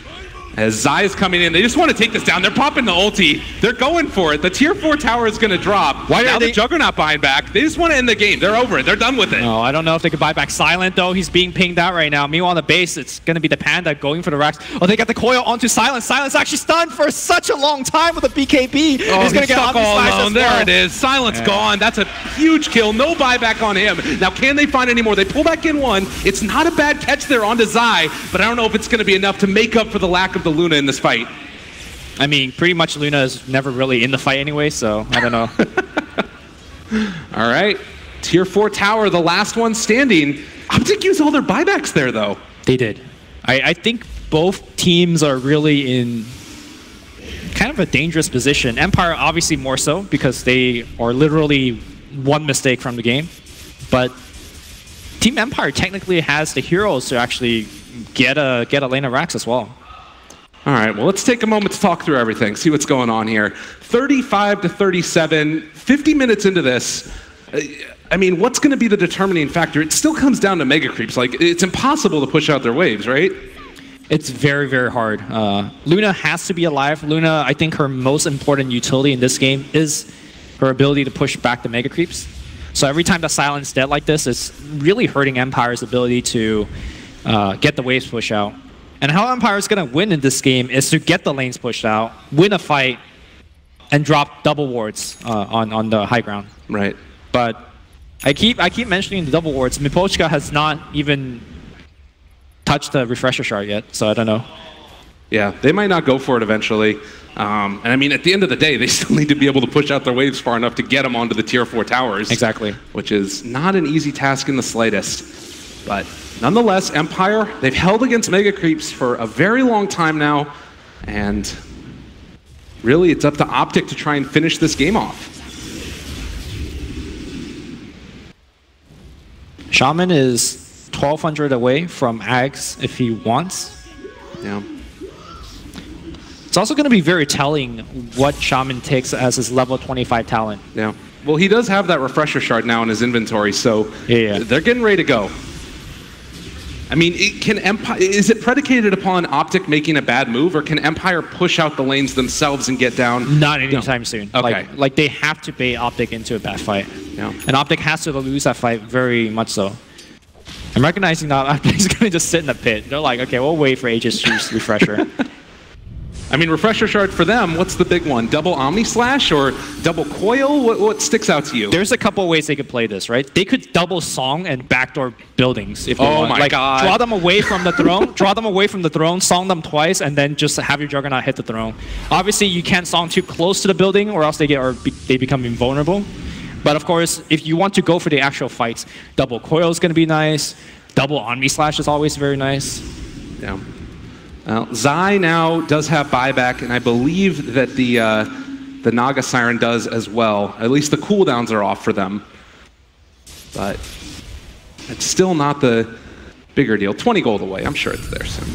As Zai is coming in, they just want to take this down. They're popping the ulti. They're going for it. The tier 4 tower is going to drop. Why now are they... the Juggernaut buying back? They just want to end the game. They're over it. They're done with it. No, I don't know if they could buy back Silent, though. He's being pinged out right now. Meanwhile, on the base, it's going to be the Panda going for the racks. Oh, they got the Coil onto Silent. Silent's actually stunned for such a long time with a BKB. Oh, he's going to get stuck all alone. There it is. Silent's gone. That's a huge kill. No buyback on him. Now, can they find any more? They pull back in one. It's not a bad catch there onto Zai, but I don't know if it's going to be enough to make up for the lack of the Luna in this fight. I mean, pretty much Luna is never really in the fight anyway, so I don't know. All right. Tier 4 tower, the last one standing. OpTic used all their buybacks there, though. They did. I think both teams are really in kind of a dangerous position. Empire obviously more so because they are literally one mistake from the game. But Team Empire technically has the heroes to actually get a lane of racks as well. All right, well, let's take a moment to talk through everything, see what's going on here. 35 to 37, 50 minutes into this. I mean, what's going to be the determining factor? It still comes down to mega creeps. Like, it's impossible to push out their waves, right? It's very, very hard. Luna has to be alive. Luna, I think her most important utility in this game is her ability to push back the mega creeps. So every time the silence dead like this, it's really hurting Empire's ability to get the waves pushed out. And how Empire is going to win in this game is to get the lanes pushed out, win a fight, and drop double wards on the high ground. Right. But I keep mentioning the double wards. Mipochka has not even touched the refresher shard yet, so I don't know. Yeah, they might not go for it eventually. And I mean, at the end of the day, they still need to be able to push out their waves far enough to get them onto the tier 4 towers. Exactly. Which is not an easy task in the slightest. But nonetheless, Empire, they've held against mega creeps for a very long time now. And really, it's up to OpTic to try and finish this game off. Shaman is 1,200 away from Ags if he wants. Yeah. It's also going to be very telling what Shaman takes as his level 25 talent. Yeah. Well, he does have that refresher shard now in his inventory, so yeah. They're getting ready to go. I mean, is it predicated upon OpTic making a bad move, or can Empire push out the lanes themselves and get down? Not anytime soon. Okay. Like they have to bait OpTic into a bad fight. Yeah. And OpTic has to lose that fight very much so. I'm recognizing that OpTic's going to just sit in the pit. They're like, okay, we'll wait for Aegis to refresher. I mean, refresher shard for them, what's the big one? Double Omni Slash or double Coil? What sticks out to you? There's a couple ways they could play this, right? They could double Song and backdoor buildings if they want. My God. Draw them away from the throne, draw them away from the throne, Song them twice, and then just have your Juggernaut hit the throne. Obviously, you can't Song too close to the building or else they become invulnerable. But of course, if you want to go for the actual fights, double Coil is going to be nice. Double Omni Slash is always very nice. Yeah. Zai now does have buyback, and I believe that the Naga Siren does as well. At least the cooldowns are off for them. But it's still not the bigger deal. 20 gold away. I'm sure it's there soon.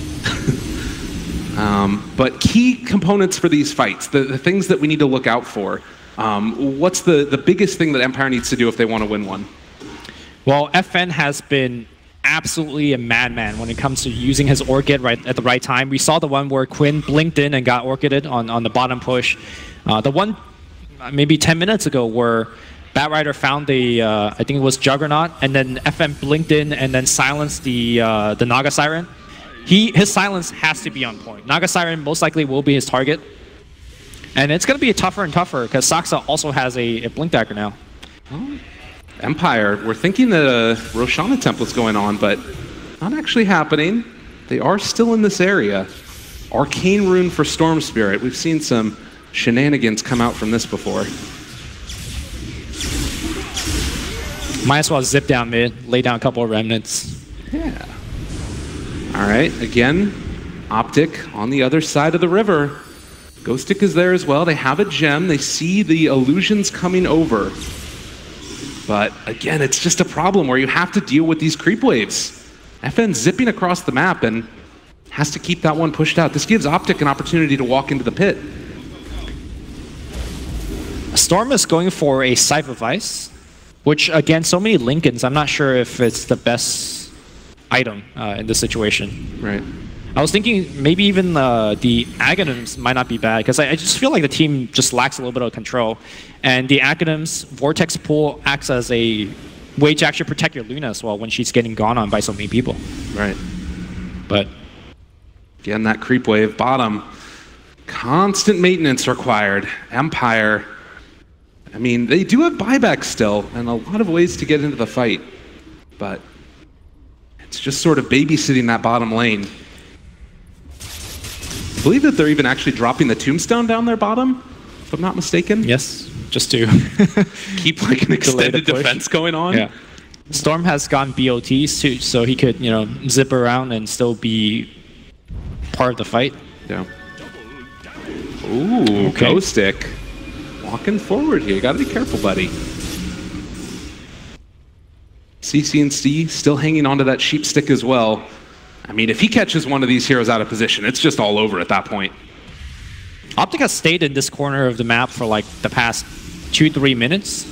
But key components for these fights, the things that we need to look out for. What's the biggest thing that Empire needs to do if they want to win one? Well, FN has been absolutely a madman when it comes to using his Orchid right at the right time. We saw the one where Quinn blinked in and got Orchided on the bottom push. The one maybe 10 minutes ago where Batrider found the, I think it was Juggernaut, and then FN blinked in and then silenced the Naga Siren. His silence has to be on point. Naga Siren most likely will be his target. And it's going to be tougher and tougher because Saksa also has a Blink Dagger now. Oh. Empire, we're thinking that a Roshana template's going on, but not actually happening. They are still in this area. Arcane Rune for Storm Spirit. We've seen some shenanigans come out from this before. Might as well zip down mid, lay down a couple of remnants. Yeah. All right, again, OpTic on the other side of the river. Ghostic is there as well. They have a gem. They see the illusions coming over. But again, it's just a problem where you have to deal with these creep waves. FN zipping across the map and has to keep that one pushed out. This gives OpTic an opportunity to walk into the pit. Storm is going for a Scythe of Ice, which again, so many Lincolns, I'm not sure if it's the best item in this situation. Right. I was thinking maybe even the Aghanims might not be bad because I just feel like the team just lacks a little bit of control. And the Aghanims Vortex Pool acts as a way to actually protect your Luna as well when she's getting gone on by so many people. Right. But again, that creep wave bottom. Constant maintenance required. Empire, I mean, they do have buyback still and a lot of ways to get into the fight. But it's just sort of babysitting that bottom lane. I believe that they're even actually dropping the tombstone down their bottom, if I'm not mistaken. yes, just to Keep like an extended push. defense going on. Yeah. Storm has gone BOTs too, so he could, you know, zip around and still be part of the fight. Yeah. Ooh, Okay. OpTic. Walking forward here. You gotta be careful, buddy. CC&C still hanging onto that sheep stick as well. I mean, if he catches one of these heroes out of position, it's just all over at that point. OpTic has stayed in this corner of the map for like the past 2-3 minutes.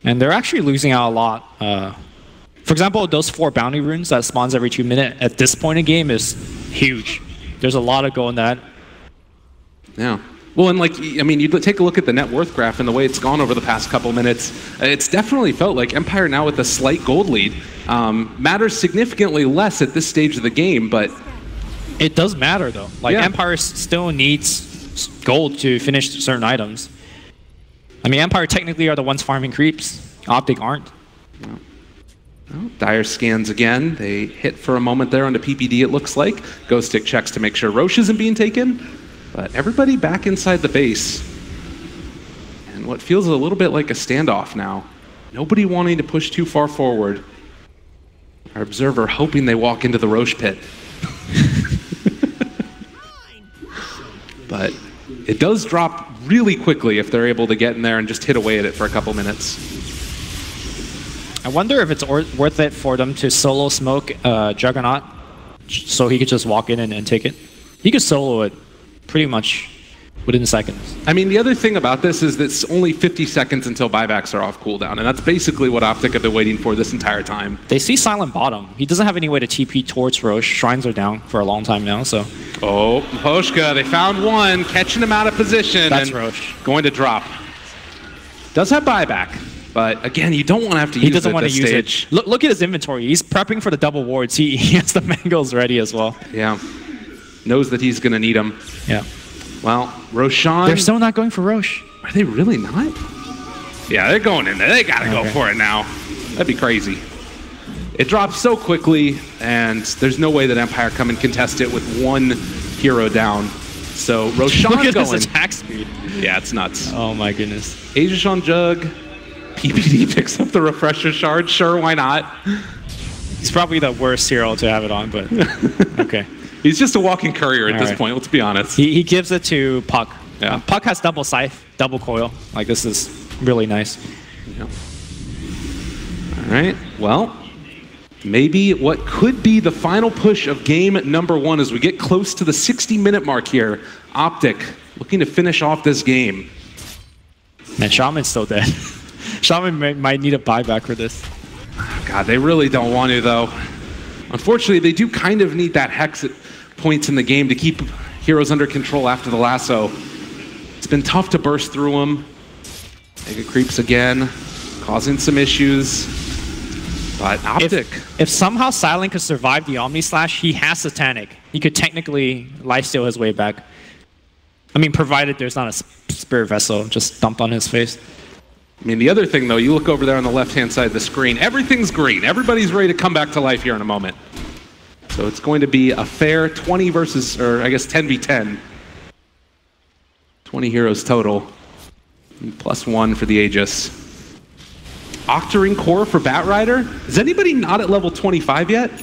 And they're actually losing out a lot. For example, those 4 bounty runes that spawns every 2 minutes at this point in game is huge. There's a lot of go in that. Yeah. Well, and like, I mean, you take a look at the net worth graph and the way it's gone over the past couple minutes, it's definitely felt like Empire now with a slight gold lead matters significantly less at this stage of the game, but... It does matter though. Like Yeah. Empire still needs gold to finish certain items. I mean, Empire technically are the ones farming creeps. OpTic aren't. Well, Dire scans again. They hit for a moment there on the PPD, it looks like. OpTic checks to make sure Roche isn't being taken. But everybody back inside the base. And what feels a little bit like a standoff now. Nobody wanting to push too far forward. Our observer hoping they walk into the Roche pit. But it does drop really quickly if they're able to get in there and just hit away at it for a couple minutes. I wonder if it's worth it for them to solo smoke Juggernaut so he could just walk in and take it. He could solo it pretty much within seconds. I mean, the other thing about this is that it's only 50 seconds until buybacks are off cooldown, and that's basically what OpTic have been waiting for this entire time. They see Silent Bottom. He doesn't have any way to TP towards Roche. Shrines are down for a long time now, so... Oh, Hoshka, they found one, catching him out of position. That's and Roche. Going to drop. Does have buyback, but again, you don't want to have to use He it doesn't at want to this use stage. it. Look at his inventory. He's prepping for the double wards. He has the mangles ready as well. Yeah. Knows that he's going to need them. Yeah. Well, Roshan... They're still not going for Roche. Are they really not? Yeah, they're going in there. They got to go for it now. That'd be crazy. It drops so quickly, and there's no way that Empire come and contest it with one hero down. So Roshan Look at going. his attack speed. Yeah, it's nuts. Oh my goodness. Aegis on Jug. PPD picks up the refresher shard. Sure, why not? He's probably the worst hero to have it on, but okay. He's just a walking courier at All this right. point, let's be honest. He gives it to Puck. Yeah. Puck has double scythe, double coil. Like, this is really nice. Yeah. All right, well, maybe what could be the final push of game number 1 as we get close to the 60-minute mark here. OpTic looking to finish off this game. Man, Shaman's still dead. Shaman might need a buyback for this. God, they really don't want to, though. Unfortunately, they do kind of need that hex at points in the game to keep heroes under control after the lasso. It's been tough to burst through them. Mega creeps again, causing some issues. But OpTic... If somehow Silent could survive the Omni Slash, he has Satanic. He could technically lifesteal his way back. I mean, provided there's not a Spirit Vessel just dumped on his face. I mean, the other thing, though, you look over there on the left-hand side of the screen, everything's green. Everybody's ready to come back to life here in a moment. So it's going to be a fair 20 versus, or I guess 10v10. 20 heroes total. And +1 for the Aegis. Octarine Core for Batrider. Is anybody not at level 25 yet? I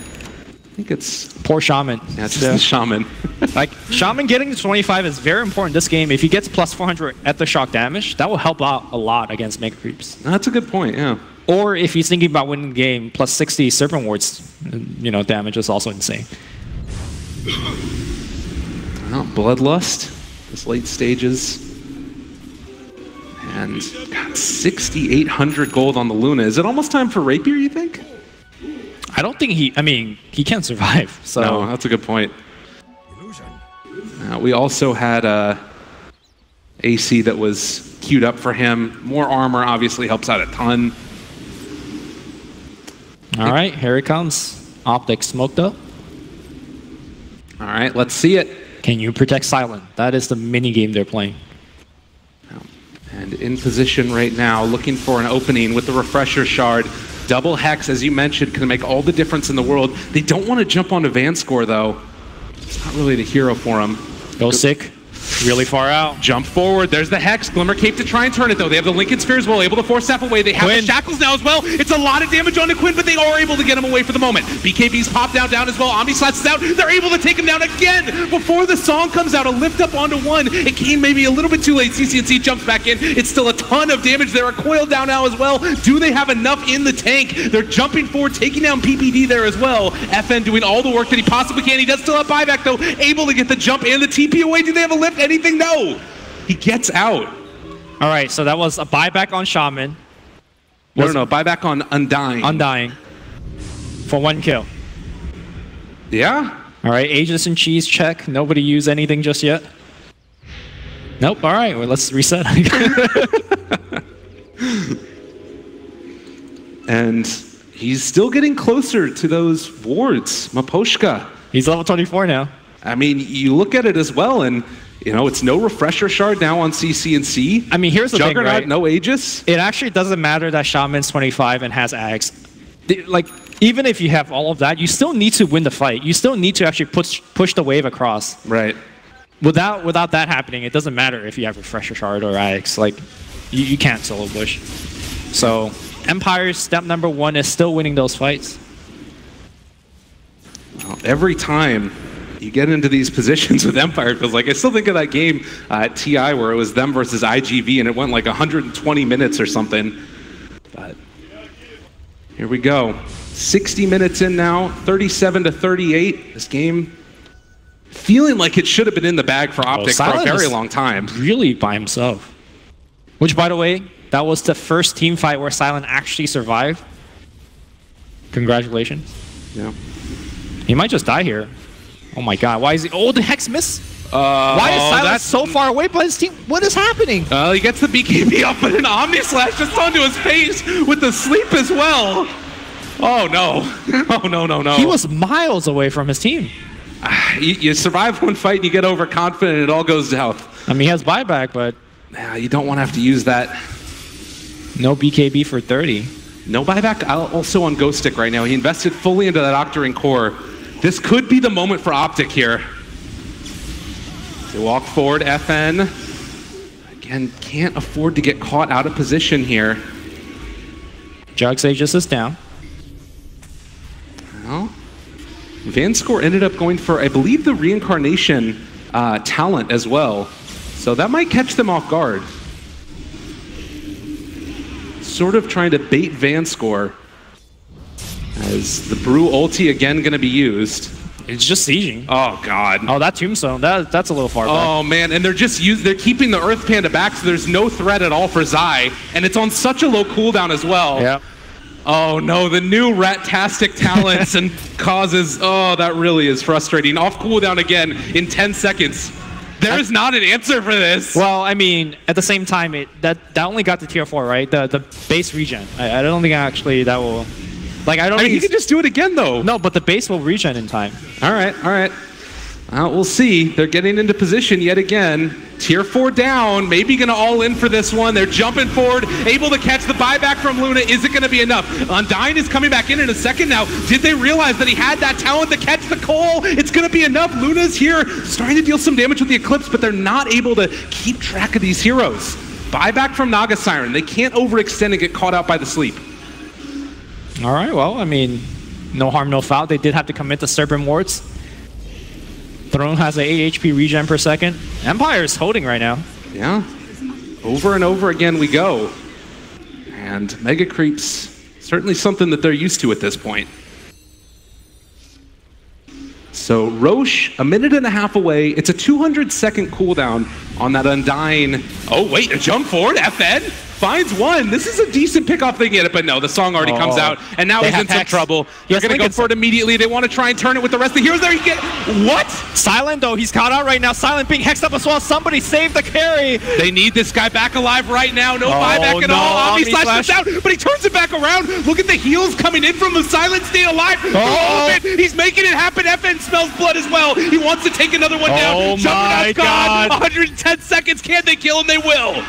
think it's... Poor Shaman. Yeah, it's just the Shaman. Like, Shaman getting to 25 is very important this game. If he gets plus 400 at the shock damage, that will help out a lot against Mega Creeps. That's a good point, yeah. Or if he's thinking about winning the game, plus 60 Serpent Wards, you know, damage is also insane. Well, Bloodlust, this late stages. And got 6,800 gold on the Luna. Is it almost time for Rapier, you think? I don't think he can't survive. So No, that's a good point. We also had AC that was queued up for him. More armor obviously helps out a ton. all right, here it comes. OpTic smoked up. All right, let's see it. Can you protect Silent? That is the mini game they're playing. And in position right now, looking for an opening with the refresher shard. Double Hex, as you mentioned, can make all the difference in the world. They don't want to jump onto Vanscore, though. It's not really the hero for him. Go sick. Really far out. Jump forward. There's the Hex. Glimmer Cape to try and turn it, though. They have the Lincoln Sphere as well, able to force Sap away. They have Quinn. the Shackles now as well. It's a lot of damage onto Quinn, but they are able to get him away for the moment. BKB's popped down as well. Omni slashes out. They're able to take him down again before the song comes out. A lift up onto one. It came maybe a little bit too late. CCNC jumps back in. It's still a ton of damage. They're coiled down now as well. Do they have enough in the tank? They're jumping forward, taking down PPD there as well. FN doing all the work that he possibly can. He does still have buyback, though. Able to get the jump and the TP away. Do they have a lift? Anything? No. He gets out. All right, so that was a buyback on Shaman. No, buyback on Undying. Undying. For 1 kill. Yeah. All right, Aegis and Cheese check. Nobody used anything just yet. Nope. All right, well, let's reset. And he's still getting closer to those wards. Maposhka. He's level 24 now. I mean, you look at it as well, and you know it's no refresher shard now on CCNC. I mean, here's the thing, right? No Aegis. It actually doesn't matter that Shaman's 25 and has Axe. Like, even if you have all of that, you still need to win the fight. You still need to actually push the wave across. Right. Without that happening, it doesn't matter if you have refresher shard or Axe. Like, you can't solo push. So Empire's step number 1 is still winning those fights. Well, every time you get into these positions with Empire, because like I still think of that game at TI where it was them versus IGV and it went like 120 minutes or something. But here we go. 60 minutes in now, 37-38. This game feeling like it should have been in the bag for OpTic for a very long time. Really by himself. Which, by the way, that was the first team fight where Silent actually survived. Congratulations. Yeah. He might just die here. Oh my god, why is he... Oh, the Hex miss? Why is Silent so far away by his team? What is happening? He gets the BKB up, but an Omni Slash just onto his face with the sleep as well. Oh no. Oh no. He was miles away from his team. You survive one fight and you get overconfident and it all goes south. I mean, he has buyback, but... You don't want to have to use that. No BKB for 30. No buyback also on Ghost Stick right now. He invested fully into that Octarine core. This could be the moment for OpTic here. They walk forward, FN. Again, can't afford to get caught out of position here. Jug's Aegis is down. Well, Vanscore ended up going for, I believe, the reincarnation talent as well. So that might catch them off guard. Sort of trying to bait Vanscore. As the Brew ulti again going to be used. It's just sieging. Oh god. Oh, that tombstone. That's a little far back. Oh man, and they're keeping the Earth Panda back, so there's no threat at all for Zai, and it's on such a low cooldown as well. Yeah. Oh no, the new Rat-tastic talents and causes. Oh, that really is frustrating. Off cooldown again in 10 seconds. There is not an answer for this. Well, I mean, at the same time, that only got to tier 4, right? The base regen. I don't think actually that will. Like, I mean, he can just do it again, though. No, but the base will regen in time. All right. We'll see. They're getting into position yet again. Tier 4 down. Maybe going to all in for this one. They're jumping forward, able to catch the buyback from Luna. Is it going to be enough? Undying is coming back in a second now. Did they realize that he had that talent to catch the coal? It's going to be enough. Luna's here, starting to deal some damage with the Eclipse, but they're not able to keep track of these heroes. Buyback from Naga Siren. They can't overextend and get caught out by the sleep. All right, well, I mean, no harm, no foul. They did have to commit to Serpent Wards. Throne has a 8 HP regen per second. Empire is holding right now. Yeah. Over and over again we go. And Mega Creeps, certainly something that they're used to at this point. So Roche, a minute and a half away. It's a 200-second cooldown on that Undying. Oh, wait, a jump forward. FN finds one. This is a decent pickoff thing yet, but no, the song already comes out, and now he's in some trouble. They're going to go for it immediately. They want to try and turn it with the rest of the heroes there. You get what? Silent, though, he's caught out right now. Silent being hexed up as well. Somebody save the carry. They need this guy back alive right now. No buyback at all. Omni slashes out, but he turns it back around. Look at the heals coming in from the Silent staying alive. He's making it happen. FN smells blood as well. He wants to take another one down. Oh my god. 110 seconds. Can they kill him? They will.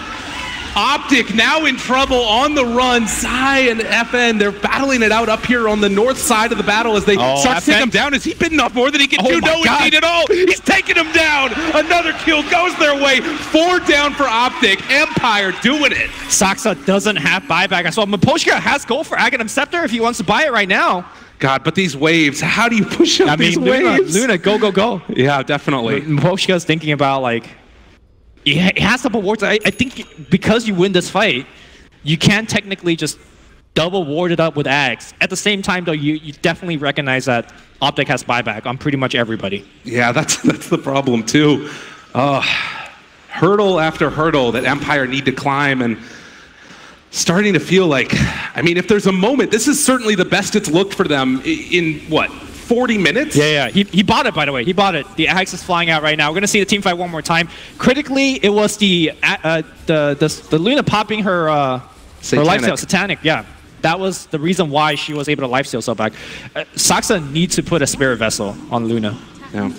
OpTic now in trouble on the run. Psy and FN, they're battling it out up here on the north side of the battle as they start to take him down. Is he bitten off more than he can do? No, indeed at all. He's taking him down. Another kill goes their way. 4 down for OpTic. Empire doing it. Saksa doesn't have buyback as well. Miposhka has gold for Aghanim Scepter if he wants to buy it right now. God, but these waves, how do you push up these waves? Luna, go, go, go. Yeah, definitely. Miposhka's thinking about, like, he has double wards. I think because you win this fight, you can technically just double ward it up with Ags. At the same time, though, you definitely recognize that OpTic has buyback on pretty much everybody. Yeah, that's the problem, too. Hurdle after hurdle that Empire need to climb, and starting to feel like, I mean, if there's a moment, this is certainly the best it's looked for them in, what, 40 minutes? Yeah. He bought it, by the way. He bought it. The Axe is flying out right now. We're going to see the team fight one more time. Critically, it was the Luna popping her lifesteal. Satanic, yeah. That was the reason why she was able to lifesteal so back. Saksa needs to put a Spirit Vessel on Luna. Yeah.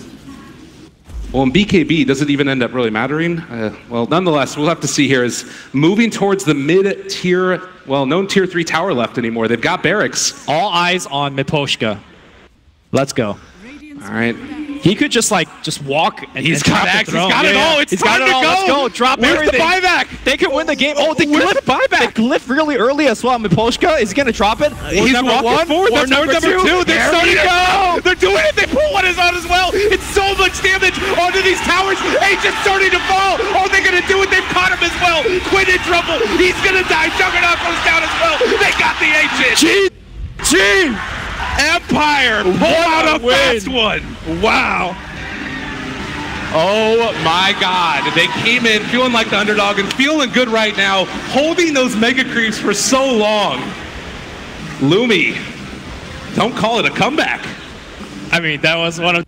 Well, in BKB, does it even end up really mattering? Well, nonetheless, we'll have to see here is moving towards the mid-tier, well, no tier 3 tower left anymore. They've got barracks. All eyes on Miposhka. Let's go. All right. He could just walk and he's got it all. It's time to go. Let's go. Drop everything. Where's the buyback? They can win the game. Oh, they glyph buyback. They glyph really early as well. Miposhka, is he going to drop it? He's walking forward. That's number two. They're starting to go. They're doing it. They pull one is on as well. It's so much damage onto these towers. Ancient's starting to fall. Oh, they're going to do it. They've caught him as well. Quinn in trouble. He's going to die. Juggernaut goes down as well. They got the Ancient. Gee. Empire pull out a fast one. Wow. Oh my God. They came in feeling like the underdog and feeling good right now, holding those mega creeps for so long. Lumi, don't call it a comeback. I mean, that was one of